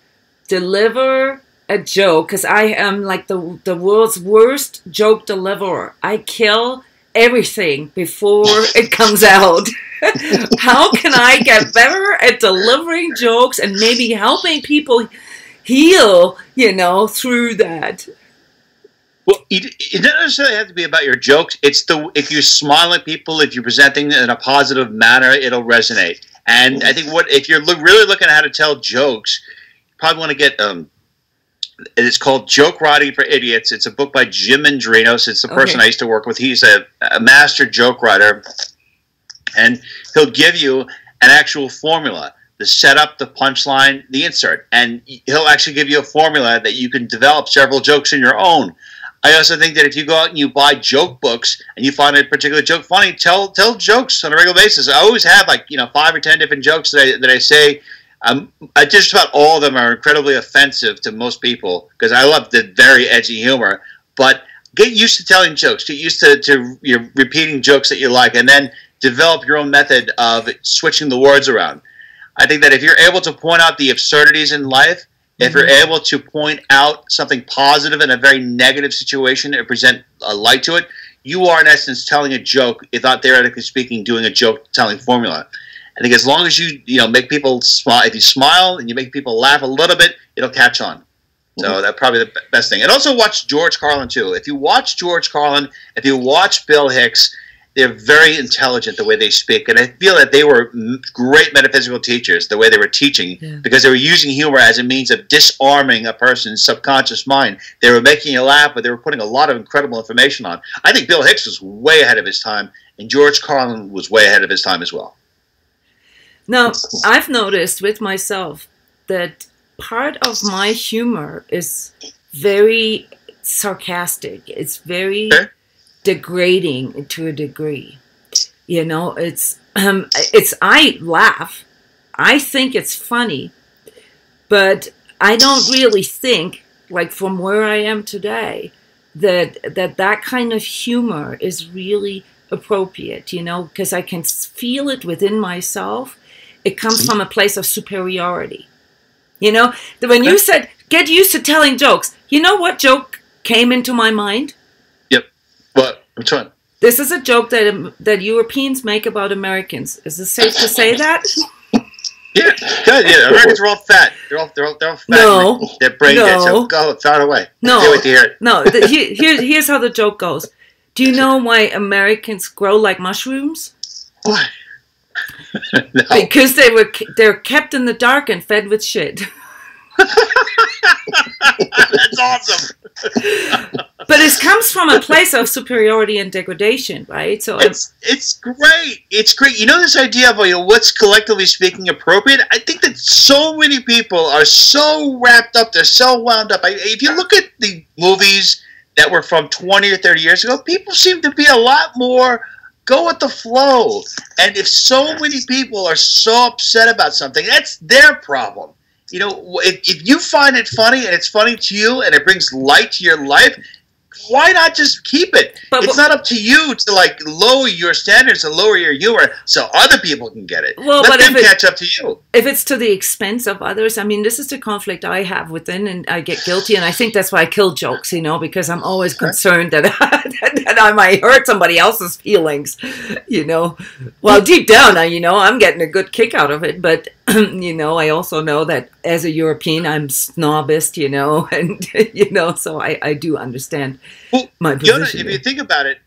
Speaker 1: deliver a joke? Because I am like the world's worst joke deliverer. I kill everything before it comes out. How can I get better at delivering jokes and maybe helping people heal, through that?
Speaker 3: Well, it doesn't necessarily have to be about your jokes. It's if you smile at people, if you're presenting in a positive manner, it'll resonate. And I think if you're really looking at how to tell jokes, you probably want to get it's called Joke Writing for Idiots. It's a book by Jim Mandrinos. It's the person I used to work with. He's a master joke writer. And he'll give you an actual formula, the setup, the punchline, the insert. And he'll actually give you a formula that you can develop several jokes in your own. I also think that if you go out and you buy joke books and you find a particular joke funny, tell jokes on a regular basis. I always have 5 or 10 different jokes that I say. Just about all of them are incredibly offensive to most people because I love the very edgy humor. But get used to telling jokes. Get used to repeating jokes that you like, and then develop your own method of switching the words around. I think that if you're able to point out the absurdities in life, if you're able to point out something positive in a very negative situation and present a light to it, you are in essence telling a joke, if not theoretically speaking, doing a joke-telling formula. I think as long as you make people smile, if you smile and you make people laugh a little bit, it'll catch on. So that's probably the best thing. And also watch George Carlin too. If you watch George Carlin, if you watch Bill Hicks, they're very intelligent the way they speak. And I feel that they were great metaphysical teachers, the way they were teaching, because they were using humor as a means of disarming a person's subconscious mind. They were making you laugh, but they were putting a lot of incredible information on. I think Bill Hicks was way ahead of his time, and George Carlin was way ahead of his time as well.
Speaker 1: Now, I've noticed with myself that part of my humor is very sarcastic. It's very degrading to a degree. It's I laugh. I think it's funny, but I don't really think, like from where I am today, that kind of humor is really appropriate, because I can feel it within myself. It comes from a place of superiority. When you said, get used to telling jokes, you know what joke came into my mind?
Speaker 3: Yep. What? Which one?
Speaker 1: This is a joke that Europeans make about Americans. Is it safe to say that?
Speaker 3: Yeah. Americans are all fat. They're all fat.
Speaker 1: No.
Speaker 3: They're brain dead. So go, throw it away.
Speaker 1: No.
Speaker 3: Can't wait to hear it.
Speaker 1: No. Here's how the joke goes. Do you know why Americans grow like mushrooms?
Speaker 3: Why? No.
Speaker 1: Because they're kept in the dark and fed with shit.
Speaker 3: That's awesome.
Speaker 1: But it comes from a place of superiority and degradation, right? So
Speaker 3: it's great. It's great. This idea of what's collectively speaking appropriate. I think that so many people are so wrapped up. They're so wound up. If you look at the movies that were from 20 or 30 years ago, people seem to be a lot more go with the flow. And if so many people are so upset about something, that's their problem. If you find it funny and it's funny to you and it brings light to your life, why not just keep it? It's not up to you to like lower your standards and lower your humor so other people can get it.
Speaker 1: Well,
Speaker 3: let them catch up to you.
Speaker 1: If it's to the expense of others, I mean, this is the conflict I have within, and I get guilty, and I think that's why I kill jokes, you know, because I'm always concerned that that I might hurt somebody else's feelings, you know. Well, deep down, you know, I'm getting a good kick out of it, but you know, I also know that as a European, I'm snobbish, you know, and you know, so I do understand my position.
Speaker 3: Jona, if you think about it,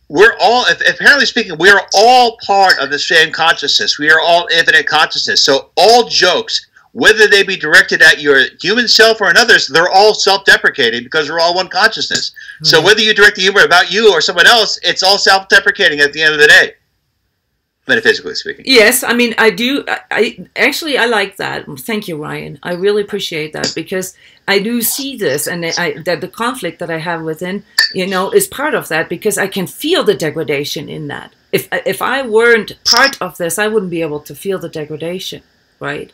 Speaker 3: we're all, apparently speaking, we are all part of the same consciousness. We are all infinite consciousness. So all jokes, whether they be directed at your human self or another's, they're all self-deprecating because we're all one consciousness. Mm-hmm. So whether you direct the humor about you or someone else, it's all self-deprecating at the end of the day. Metaphysically speaking.
Speaker 1: Yes, I mean, I do. I like that. Thank you, Ryan. I really appreciate that because I do see this, and that the conflict that I have within, you know, is part of that because I can feel the degradation in that. If I weren't part of this, I wouldn't be able to feel the degradation, right?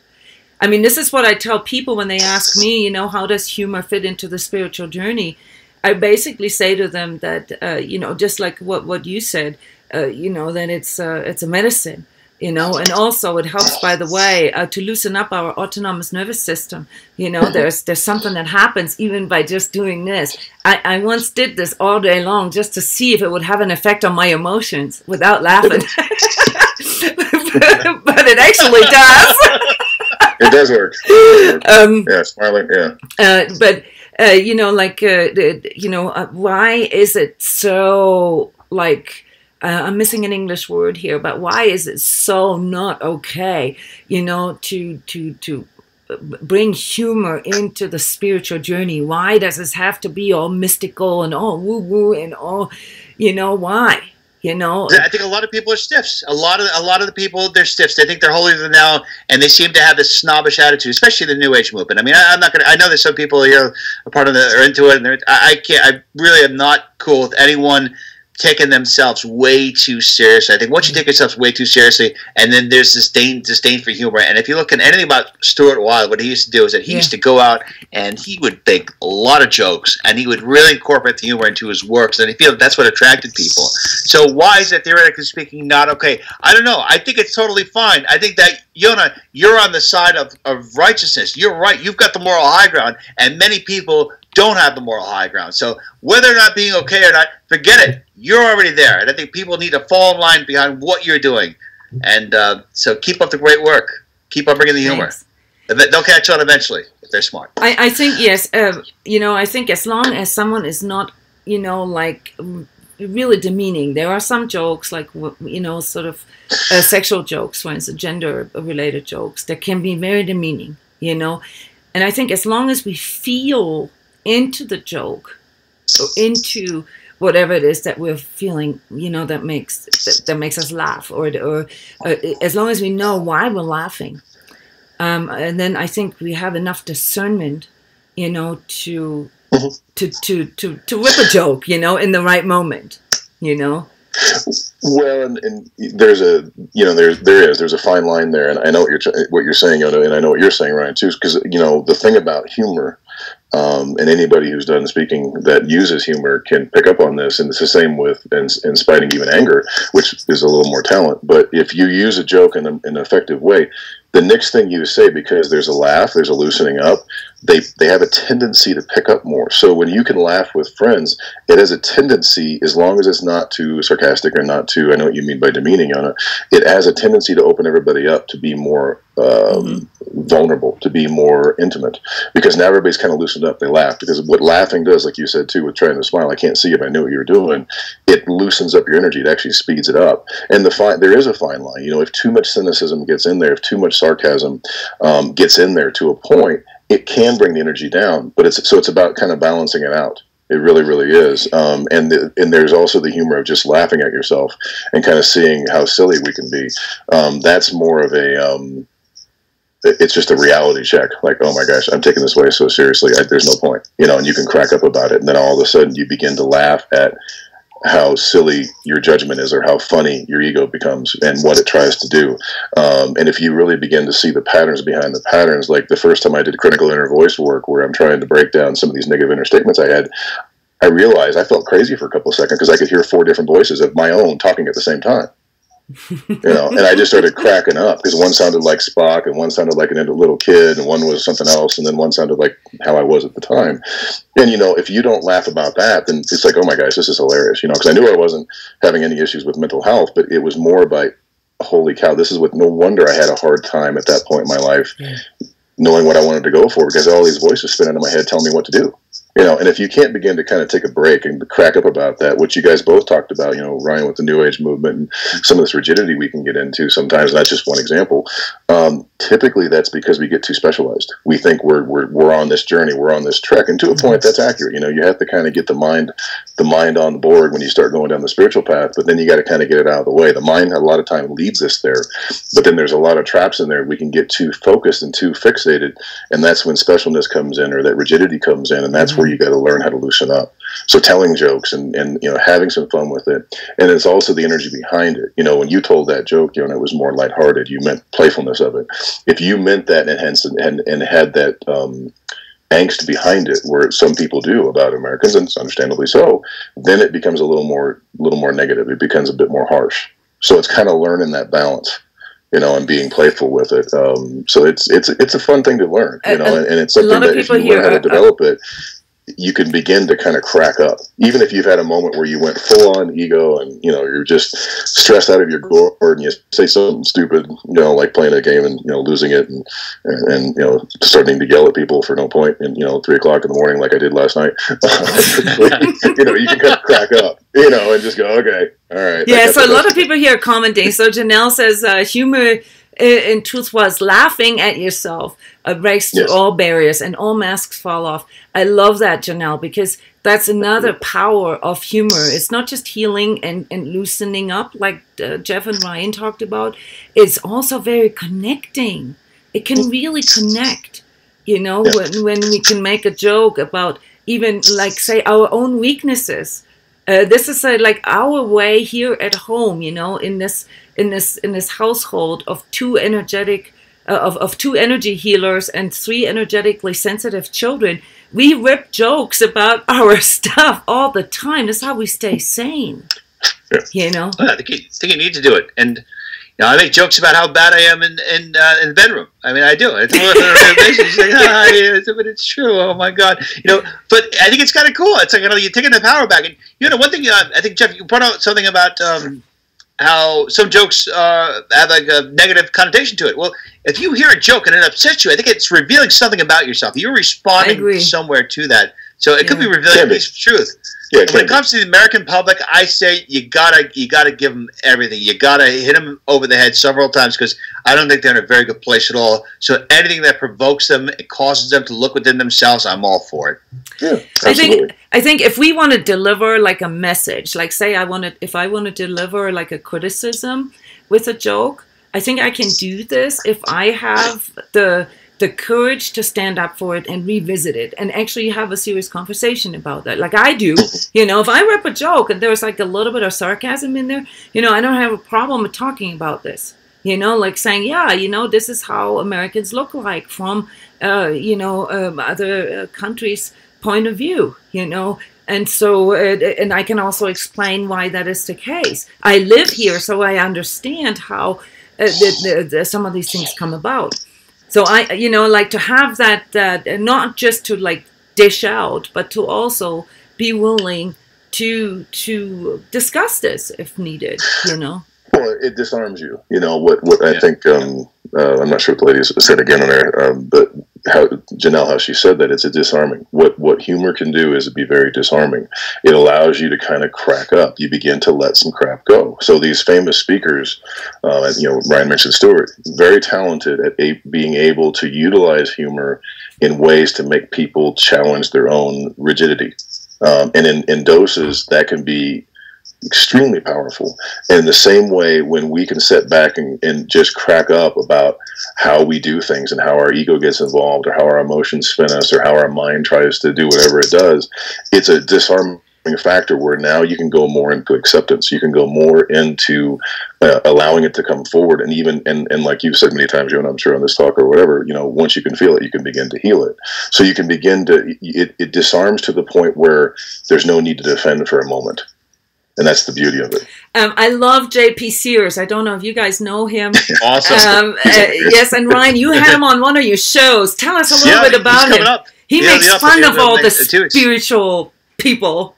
Speaker 1: I mean, this is what I tell people when they ask me, you know, how does humor fit into the spiritual journey? I basically say to them that, you know, just like what you said, you know, that it's a medicine, you know, and also it helps, by the way, to loosen up our autonomous nervous system. You know, there's something that happens even by just doing this. I once did this all day long just to see if it would have an effect on my emotions without laughing. But it actually does.
Speaker 2: It does work. Yeah, smiling, yeah.
Speaker 1: But, you know, like, you know, why is it so, like... I'm missing an English word here, but why is it so not okay, you know, to bring humor into the spiritual journey? Why does this have to be all mystical and all woo-woo and all, you know, why? You know,
Speaker 3: I think a lot of people are stiffs. A lot of the people, they're stiffs. They think they're holier than thou, and they seem to have this snobbish attitude, especially the New Age movement. I mean, I'm not gonna. I know there's some people here are part of are into it, and I can't. I really am not cool with anyone taking themselves way too seriously. I think once you take yourself way too seriously, and then there's disdain for humor. And if you look at anything about Stuart Wilde, what he used to do is that he used to go out and he would make a lot of jokes, and he would really incorporate the humor into his works, and I feel that's what attracted people. So why is that, theoretically speaking, not okay? I don't know. I think it's totally fine. I think that, Jona, you're on the side of righteousness. You're right. You've got the moral high ground, and many people don't have the moral high ground. So whether or not being okay or not, forget it. You're already there. And I think people need to fall in line behind what you're doing. And so keep up the great work. Keep on bringing the humor. They'll catch on eventually if they're smart.
Speaker 1: I think, yes, you know, I think as long as someone is not, you know, like really demeaning. There are some jokes, like, you know, sort of sexual jokes, for instance, gender-related jokes, that can be very demeaning, you know. And I think as long as we feel into the joke or into whatever it is that we're feeling, you know, that makes us laugh, or as long as we know why we're laughing, and then I think we have enough discernment, you know, to rip a joke, you know, in the right moment, you know.
Speaker 2: Well, and there's a, you know, there's a fine line there, and I know what you're saying, and I know what you're saying, Ryan, too, because, you know, the thing about humor, and anybody who's done speaking that uses humor can pick up on this, and it's the same with inciting even anger, which is a little more talent. But if you use a joke in an effective way, the next thing you say, because there's a laugh, there's a loosening up, they have a tendency to pick up more. So when you can laugh with friends, it has a tendency, as long as it's not too sarcastic or not too, I know what you mean by demeaning on it, it has a tendency to open everybody up to be more vulnerable, to be more intimate, because now everybody's kind of loosened up. They laugh, because what laughing does, like you said too, with trying to smile, I can't see if I knew what you were doing, it loosens up your energy. It actually speeds it up. And there is a fine line. You know, if too much cynicism gets in there, if too much sarcasm gets in there to a point, it can bring the energy down. But it's about kind of balancing it out. It really, really is. And there's also the humor of just laughing at yourself and kind of seeing how silly we can be. That's more of a it's just a reality check. Like, oh my gosh, I'm taking this way so seriously. There's no point, you know. And you can crack up about it, and then all of a sudden you begin to laugh at how silly your judgment is, or how funny your ego becomes, and what it tries to do. And if you really begin to see the patterns behind the patterns, like the first time I did critical inner voice work, where I'm trying to break down some of these negative inner statements I had, I realized I felt crazy for a couple of seconds because I could hear 4 different voices of my own talking at the same time. And I just started cracking up because one sounded like Spock and one sounded like a little kid and one was something else and then one sounded like how I was at the time. And, if you don't laugh about that, then it's like, oh my gosh, this is hilarious, because I knew I wasn't having any issues with mental health, but it was more by, holy cow, this is what, no wonder I had a hard time at that point in my life knowing what I wanted to go for because all these voices spinning in my head telling me what to do. And if you can't begin to kind of take a break and crack up about that, which you guys both talked about, Ryan with the New Age movement and some of this rigidity we can get into sometimes, and that's just one example. Typically, that's because we get too specialized. We think we're on this journey, we're on this trek, and to a point, that's accurate. You have to kind of get the mind on board when you start going down the spiritual path, but then you got to kind of get it out of the way. The mind, a lot of time, leads us there, but then there's a lot of traps in there. We can get too focused and too fixated, and that's when specialness comes in or that rigidity comes in, and that's where you got to learn how to loosen up. So telling jokes and having some fun with it, and it's also the energy behind it. When you told that joke, it was more lighthearted. You meant playfulness of it. If you meant that and had that angst behind it, where some people do about Americans, and it's understandably so, then it becomes a little more negative. It becomes a bit more harsh. So it's kind of learning that balance. And being playful with it. So it's a fun thing to learn, and it's something that if you learn how to develop it, you can begin to kind of crack up. Even if you've had a moment where you went full on ego and, you're just stressed out of your gourd and you say something stupid, like playing a game and, losing it and starting to yell at people for no point and, 3 o'clock in the morning like I did last night. You can kind of crack up, and just go, okay, all right.
Speaker 1: Yeah, so a lot of people here are commenting. So Janelle says humor in truth was laughing at yourself breaks through all barriers and all masks fall off. I love that, Janelle, because that's another power of humor. It's not just healing and loosening up like Jeff and Ryan talked about. It's also very connecting. It can really connect, when we can make a joke about even like say our own weaknesses. This is like our way here at home, in this household of 2 energetic of 2 energy healers and 3 energetically sensitive children. We rip jokes about our stuff all the time. That's how we stay sane.
Speaker 3: I think you need to do it. And I make jokes about how bad I am in the bedroom. I mean, I do. It's like, but it's true. Oh my God. But I think it's kind of cool. It's like you're taking the power back. And one thing I think, Jeff, you brought out something about how some jokes have like a negative connotation to it. Well, if you hear a joke and it upsets you, I think it's revealing something about yourself. You're responding somewhere to that. So it could be revealing a piece of truth. Yeah, when it comes to the American public, I say you gotta give them everything. You gotta hit them over the head several times because I don't think they're in a very good place at all. So anything that provokes them, it causes them to look within themselves, I'm all for it.
Speaker 2: Yeah, absolutely.
Speaker 1: I think if we want to deliver like a message, like say if I want to deliver like a criticism with a joke, I think I can do this if I have the courage to stand up for it and revisit it and actually have a serious conversation about that. Like I do, if I rip a joke and there's like a little bit of sarcasm in there, I don't have a problem with talking about this, like saying, this is how Americans look like from, other countries' point of view, and so, and I can also explain why that is the case. I live here, so I understand how some of these things come about. So I, like to have that, not just to like dish out, but to also be willing to discuss this if needed, Well,
Speaker 2: it disarms you. What I think, I'm not sure what the lady said again on there, but how she said that it's a disarming. What humor can do is be very disarming. It allows you to kind of crack up. You begin to let some crap go. So these famous speakers, Ryan mentioned Stewart, very talented at being able to utilize humor in ways to make people challenge their own rigidity. And in doses, that can be extremely powerful. And in the same way, when we can sit back and just crack up about how we do things and how our ego gets involved or how our emotions spin us or how our mind tries to do whatever it does, it's a disarming factor where now you can go more into acceptance. You can go more into allowing it to come forward, and even and like you've said many times, I'm sure on this talk or whatever, once you can feel it, you can begin to heal it. So you can begin to it disarms to the point where there's no need to defend for a moment. And that's the beauty of it.
Speaker 1: I love J.P. Sears. I don't know if you guys know him.
Speaker 3: Awesome.
Speaker 1: Yes, and Ryan, you had him on one of your shows. Tell us a little bit about him.
Speaker 3: Up.
Speaker 1: He makes fun of all the spiritual people.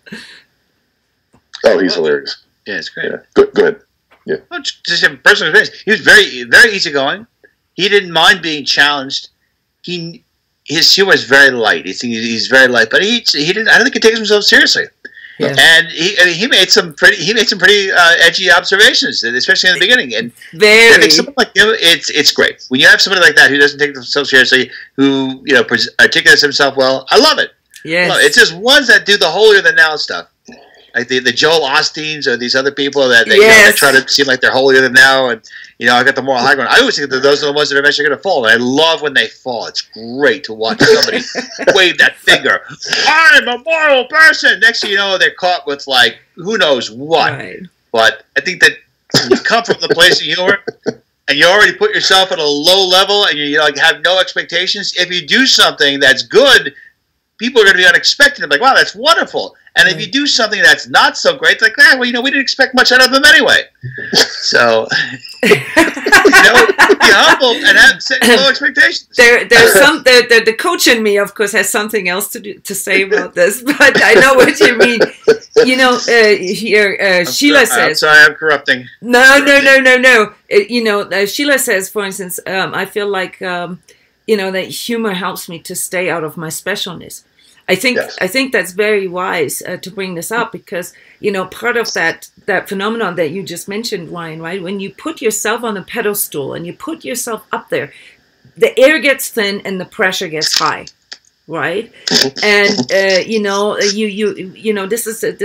Speaker 2: Oh, he's hilarious.
Speaker 3: Yeah, it's great.
Speaker 2: Yeah. Go ahead. Yeah.
Speaker 3: Well, just have personal experience. He was very, very easygoing. He didn't mind being challenged. His humor is very light. He's very light, but he didn't. I don't think he takes himself seriously. Yeah. And he made some pretty edgy observations, especially in the beginning. And I think someone like him, it's great when you have somebody like that who doesn't take themselves seriously, who articulates himself well. I love it.
Speaker 1: Yes,
Speaker 3: it's just ones that do the holier than thou stuff, like the Joel Osteens or these other people that they try to seem like they're holier than thou, and I got the moral high ground. I always think that those are the ones that are eventually going to fall, and I love when they fall. It's great to watch somebody wave that finger. I'm a moral person. Next thing you know, they're caught with like who knows what. Right. But I think that when you come from the place of humor, and you already put yourself at a low level, and you have no expectations. If you do something that's good, people are going to be unexpected. They're like, wow, that's wonderful. And if you do something that's not so great, it's like, we didn't expect much out of them anyway. So, be humble and have low expectations.
Speaker 1: There's some the coach in me, of course, has something else to say about this, but I know what you mean. Here Sheila says.
Speaker 3: I'm sorry, I'm corrupting.
Speaker 1: No. Sheila says, for instance, I feel like that humor helps me to stay out of my specialness. I think that's very wise to bring this up because, part of that phenomenon that you just mentioned, Ryan, right? When you put yourself on a pedestal and you put yourself up there, the air gets thin and the pressure gets high, right? And, there's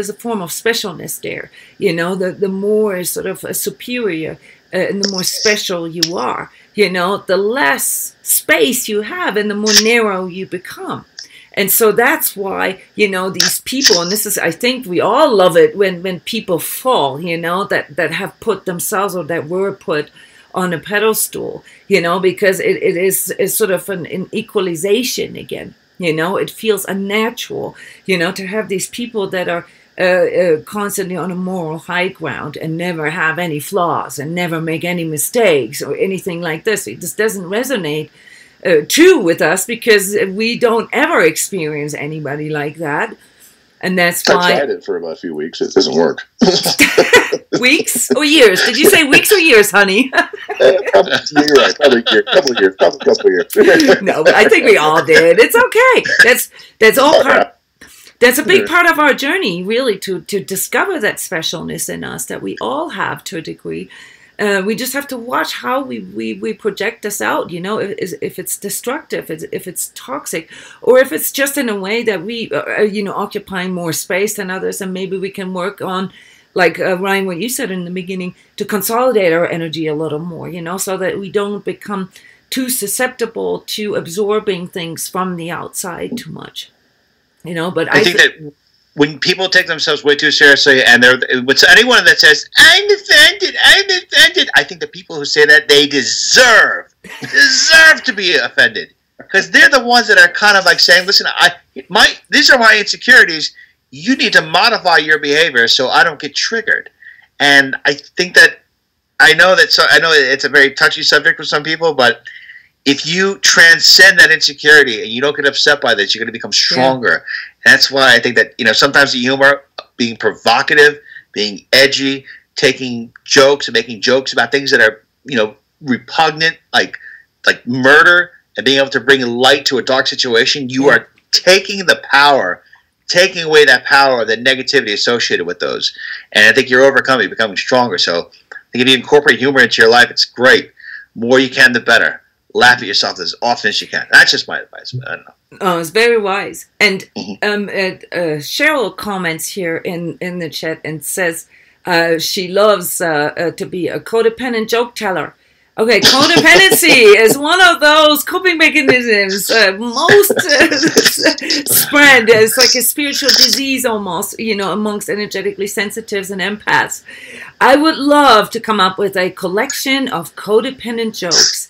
Speaker 1: a form of specialness there. The more sort of a superior and the more special you are, the less space you have and the more narrow you become. And so that's why, these people, and this is, I think we all love it when people fall, that have put themselves or that were put on a pedestal, because it is sort of an equalization again. It feels unnatural, to have these people that are constantly on a moral high ground and never have any flaws and never make any mistakes or anything like this. It just doesn't resonate true with us because we don't ever experience anybody like that, and that's why.
Speaker 2: I tried it for about a few weeks. It doesn't work.
Speaker 1: Weeks or years? Did you say weeks or years, honey?
Speaker 2: You're right. Probably a couple years.
Speaker 1: No, but I think we all did. It's okay. That's all part. That's a big part of our journey, really, to discover that specialness in us that we all have to a degree. We just have to watch how we project this out, if it's destructive, if it's toxic, or if it's just in a way that we, occupying more space than others, and maybe we can work on, like Ryan, what you said in the beginning, to consolidate our energy a little more, so that we don't become too susceptible to absorbing things from the outside too much, But
Speaker 3: I think that when people take themselves way too seriously, and anyone that says, I'm offended, I think the people who say that, they deserve to be offended. Because they're the ones that are kind of like saying, listen, these are my insecurities. You need to modify your behavior so I don't get triggered. And I think that, I know it's a very touchy subject with some people, but if you transcend that insecurity and you don't get upset by this, you're going to become stronger. Yeah. That's why I think that, sometimes the humor, being provocative, being edgy, taking jokes and making jokes about things that are, repugnant, like murder, and being able to bring light to a dark situation, you are taking away that power, the negativity associated with those. And I think you're becoming stronger. So I think if you incorporate humor into your life, it's great. More you can, the better. Laugh at yourself as often as you can. That's just my advice. I don't know.
Speaker 1: Oh, it's very wise. And Cheryl comments here in the chat and says she loves to be a codependent joke teller. Okay, codependency is one of those coping mechanisms most spread. It's like a spiritual disease almost, amongst energetically sensitives and empaths. I would love to come up with a collection of codependent jokes.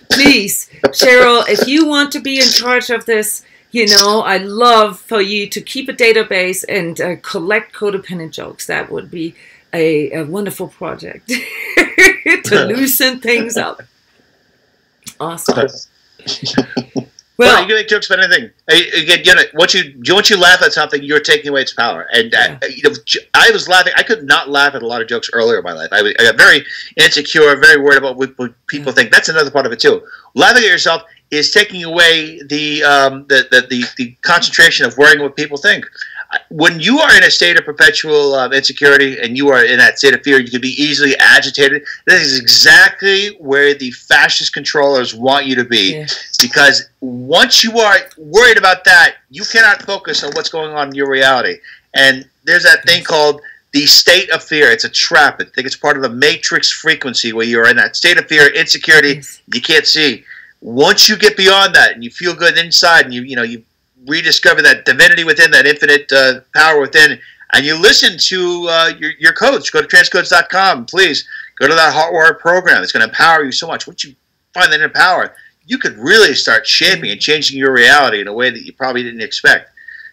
Speaker 1: Please, Cheryl, if you want to be in charge of this, I'd love for you to keep a database and collect codependent jokes. That would be a wonderful project to loosen things up. Awesome.
Speaker 3: Well, you can make jokes about anything. Again, once you laugh at something, you're taking away its power. And I was laughing. I could not laugh at a lot of jokes earlier in my life. I got very insecure, very worried about what people think. That's another part of it too. Laughing at yourself is taking away the concentration of worrying what people think. When you are in a state of perpetual insecurity and you are in that state of fear, you can be easily agitated. That is exactly where the fascist controllers want you to be. Yeah. Because once you are worried about that, you cannot focus on what's going on in your reality. And there's that thing called the state of fear. It's a trap. I think it's part of the matrix frequency where you're in that state of fear, insecurity, you can't see. Once you get beyond that and you feel good inside and you rediscover that divinity within, that infinite power within, and you listen to your coach. Go to transcodes.com. Please go to that Heart Warrior program. It's going to empower you so much. Once you find that inner power, you could really start shaping and changing your reality in a way that you probably didn't expect.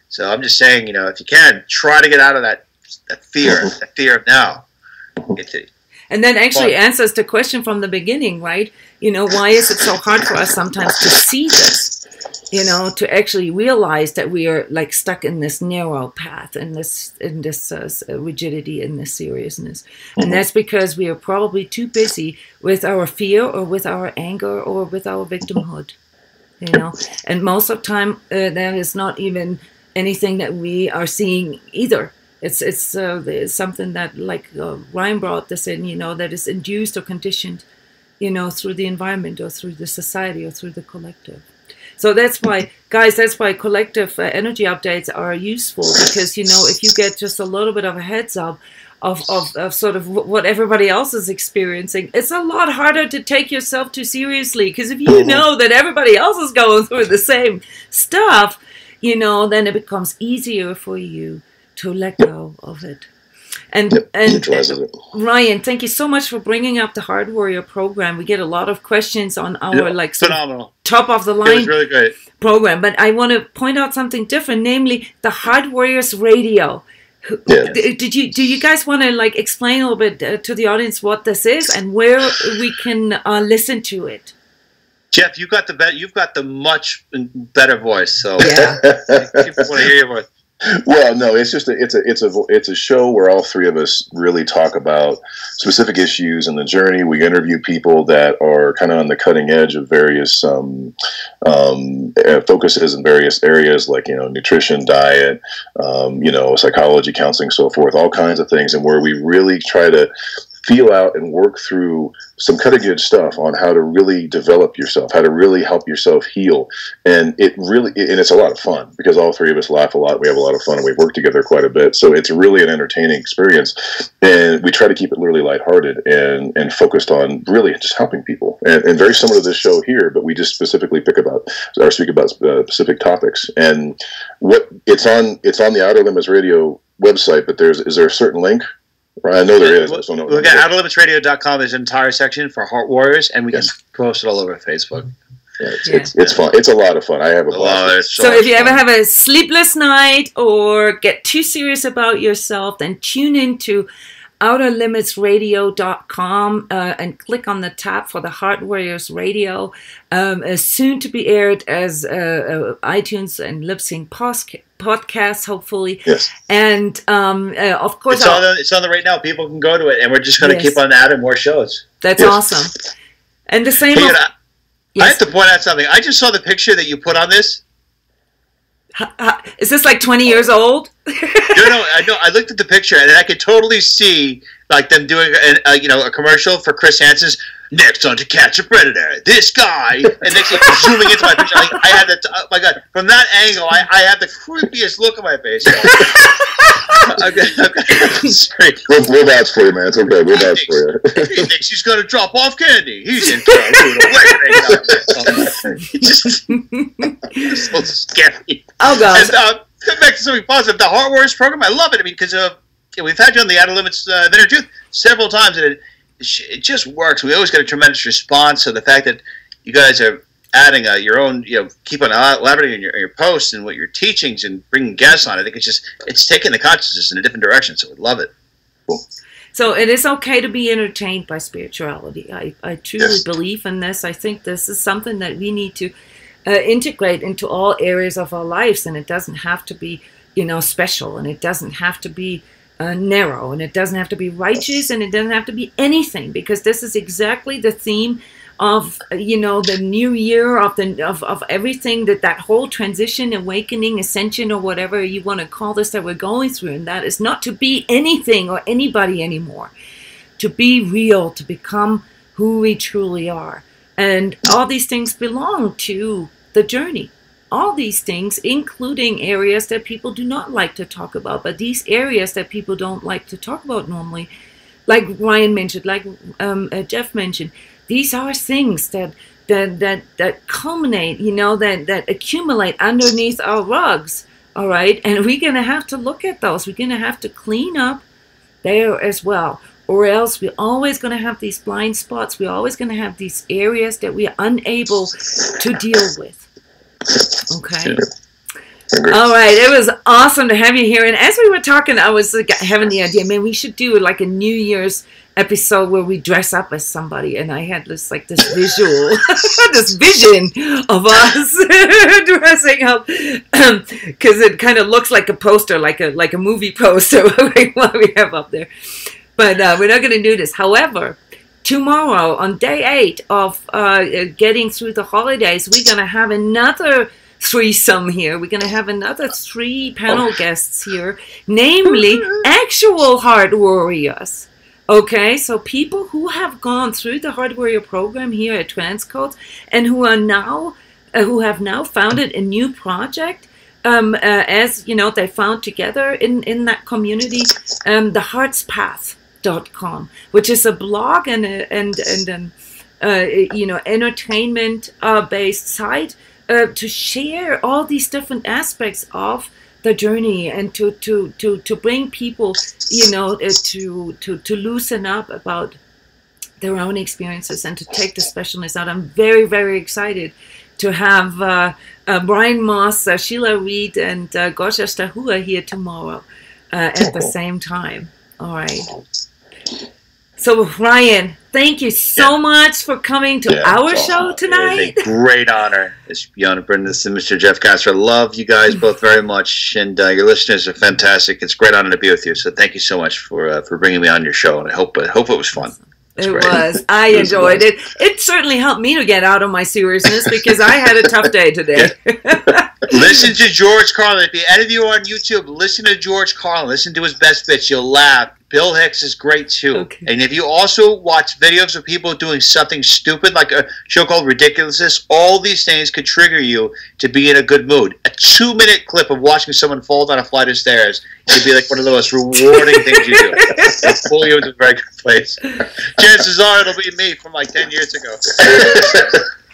Speaker 3: So I'm just saying, if you can, try to get out of that fear, that fear of now.
Speaker 1: And that actually answers the question from the beginning, right? Why is it so hard for us sometimes to see this? To actually realize that we are like stuck in this narrow path, in this rigidity, in this seriousness. And that's because we are probably too busy with our fear or with our anger or with our victimhood, And most of the time, that is not even anything that we are seeing either. It's something that, like Ryan brought this in, that is induced or conditioned, through the environment or through the society or through the collective. So that's why, guys, collective energy updates are useful, because, if you get just a little bit of a heads up of sort of what everybody else is experiencing, it's a lot harder to take yourself too seriously, because if you know that everybody else is going through the same stuff, then it becomes easier for you to let go of it. And Ryan, thank you so much for bringing up the Heart Warrior program. We get a lot of questions on our
Speaker 3: phenomenal
Speaker 1: top of the line.
Speaker 3: It was really great
Speaker 1: program, but I want to point out something different, namely the Heart Warriors Radio. Yes. Do you guys want to explain a little bit to the audience what this is and where we can listen to it?
Speaker 3: Jeff, you've got the much better voice, so
Speaker 1: yeah.
Speaker 3: People want to hear your voice.
Speaker 2: Well, no, it's just it's a show where all three of us really talk about specific issues in the journey. We interview people that are kind of on the cutting edge of various focuses in various areas, like nutrition, diet, psychology, counseling, so forth, all kinds of things, and where we really try to feel out and work through some cutting edge stuff on how to really develop yourself, how to really help yourself heal. And it's a lot of fun, because all three of us laugh a lot. We have a lot of fun, and we work together quite a bit. So it's really an entertaining experience. And we try to keep it really lighthearted and focused on really just helping people. And very similar to this show here, but we just specifically speak about specific topics. And it's on the Outer Limits Radio website, but is there a certain link? Right, I know there is.
Speaker 3: We got outerlimitsradio.com. There's an entire section for Heart Warriors, and we can post it all over Facebook.
Speaker 2: Yeah, it's fun. It's a lot of fun. I have a blast.
Speaker 1: So if you ever have a sleepless night or get too serious about yourself, then tune into outerlimitsradio.com and click on the tab for the Heart Warriors Radio, soon to be aired as iTunes and Lip Sync podcasts, hopefully.
Speaker 2: Yes.
Speaker 1: And of course,
Speaker 3: it's on the right now. People can go to it, and we're just going to keep on adding more shows.
Speaker 1: That's awesome. And the same.
Speaker 3: I have to point out something. I just saw the picture that you put on this.
Speaker 1: Is this like 20 years old?
Speaker 3: No, I know. I looked at the picture and I could totally see like them doing a commercial for Chris Hansen's next on To Catch a Predator. This guy, and next zooming into my picture. I had that. Oh my god! From that angle, I had the creepiest look on my face. Okay.
Speaker 2: We'll vouch for you, man. It's okay. We'll vouch for you.
Speaker 3: He thinks he's going to drop off candy. He's in for it's so scary.
Speaker 1: Oh god!
Speaker 3: And, come back to something positive. The Heart Warriors program, I love it. I mean, because we've had you on the Outer Limits of Inner Truth several times, and it just works. We always get a tremendous response. So the fact that you guys are adding your own, keep on elaborating on your posts and what your teachings and bringing guests on, I think it's taking the consciousness in a different direction. So we love it.
Speaker 2: Cool.
Speaker 1: So it is okay to be entertained by spirituality. I truly believe in this. I think this is something that we need to integrate into all areas of our lives, and it doesn't have to be, special, and it doesn't have to be narrow, and it doesn't have to be righteous, and it doesn't have to be anything, because this is exactly the theme of the new year, of everything, that whole transition, awakening, ascension, or whatever you want to call this, that we're going through. And that is not to be anything or anybody anymore, to be real, to become who we truly are. And all these things belong to the journey. All these things, including areas that people do not like to talk about, but these areas that people don't like to talk about normally, like Ryan mentioned, like Jeff mentioned, these are things that culminate, that accumulate underneath our rugs, all right? And we're going to have to look at those. We're going to have to clean up there as well, or else we're always going to have these blind spots. We're always going to have these areas that we are unable to deal with, okay? All right, it was awesome to have you here. And as we were talking, I was having the idea, man, we should do like a New Year's episode where we dress up as somebody. And I had this visual, this vision of us dressing up, because it kind of looks like a poster, like a movie poster, what we have up there. But we're not going to do this. However, tomorrow on day 8 of getting through the holidays, we're going to have another threesome here. We're going to have another 3 panel guests here, namely actual heart warriors. Okay, so people who have gone through the Heart Warrior program here at transCODES and who have now founded a new project, as they found together in that community, theheartspath.com, which is a blog and an entertainment based site to share all these different aspects of the journey, and to bring people, to loosen up about their own experiences and to take the specialness out. I'm very, very excited to have Brian Moss, Sheila Reed, and Gosha Stahua here tomorrow at the same time. All right. So, Ryan, thank you so much for coming to our show tonight.
Speaker 3: It is a great honor. It's Jona, bryndis, and Mr. Jeff Casper. Love you guys both very much, and your listeners are fantastic. It's a great honor to be with you. So, thank you so much for bringing me on your show, and I hope it was fun.
Speaker 1: It was. I enjoyed it. It certainly helped me to get out of my seriousness because I had a tough day today.
Speaker 3: Listen to George Carlin. If any of you are on YouTube, listen to George Carlin. Listen to his best bits. You'll laugh. Bill Hicks is great too. Okay. And if you also watch videos of people doing something stupid, like a show called Ridiculousness, all these things could trigger you to be in a good mood. A 2-minute clip of watching someone fall down a flight of stairs could be like one of the most rewarding things you do. It'll pull you into a very good place. Chances are it'll be me from like 10 years ago.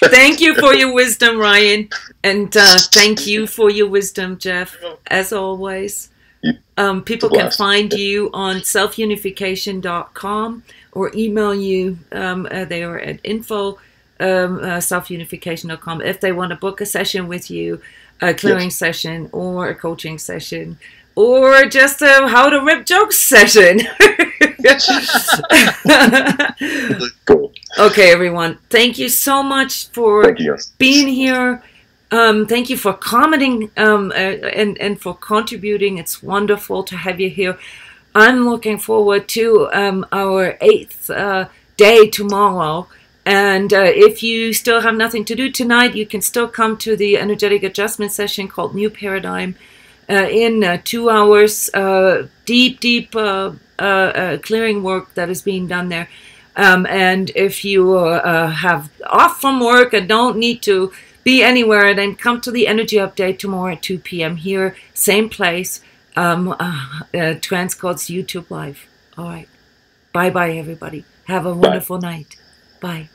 Speaker 1: Thank you for your wisdom, Ryan. And thank you for your wisdom, Jeff, as always. People can find you on selfunification.com or email you there at info@selfunification.com if they want to book a session with you, a clearing session or a coaching session, or just a how to rip jokes session.
Speaker 2: Cool.
Speaker 1: Okay, everyone. Thank you so much for being here. Thank you for commenting and for contributing. It's wonderful to have you here. I'm looking forward to our 8th day tomorrow And if you still have nothing to do tonight, you can still come to the energetic adjustment session called New Paradigm in 2 hours. Deep clearing work that is being done there. And if you have off from work and don't need to be anywhere, then come to the energy update tomorrow at 2 p.m. here, same place, transCODES YouTube Live. All right. Bye-bye, everybody. Have a wonderful night. Bye.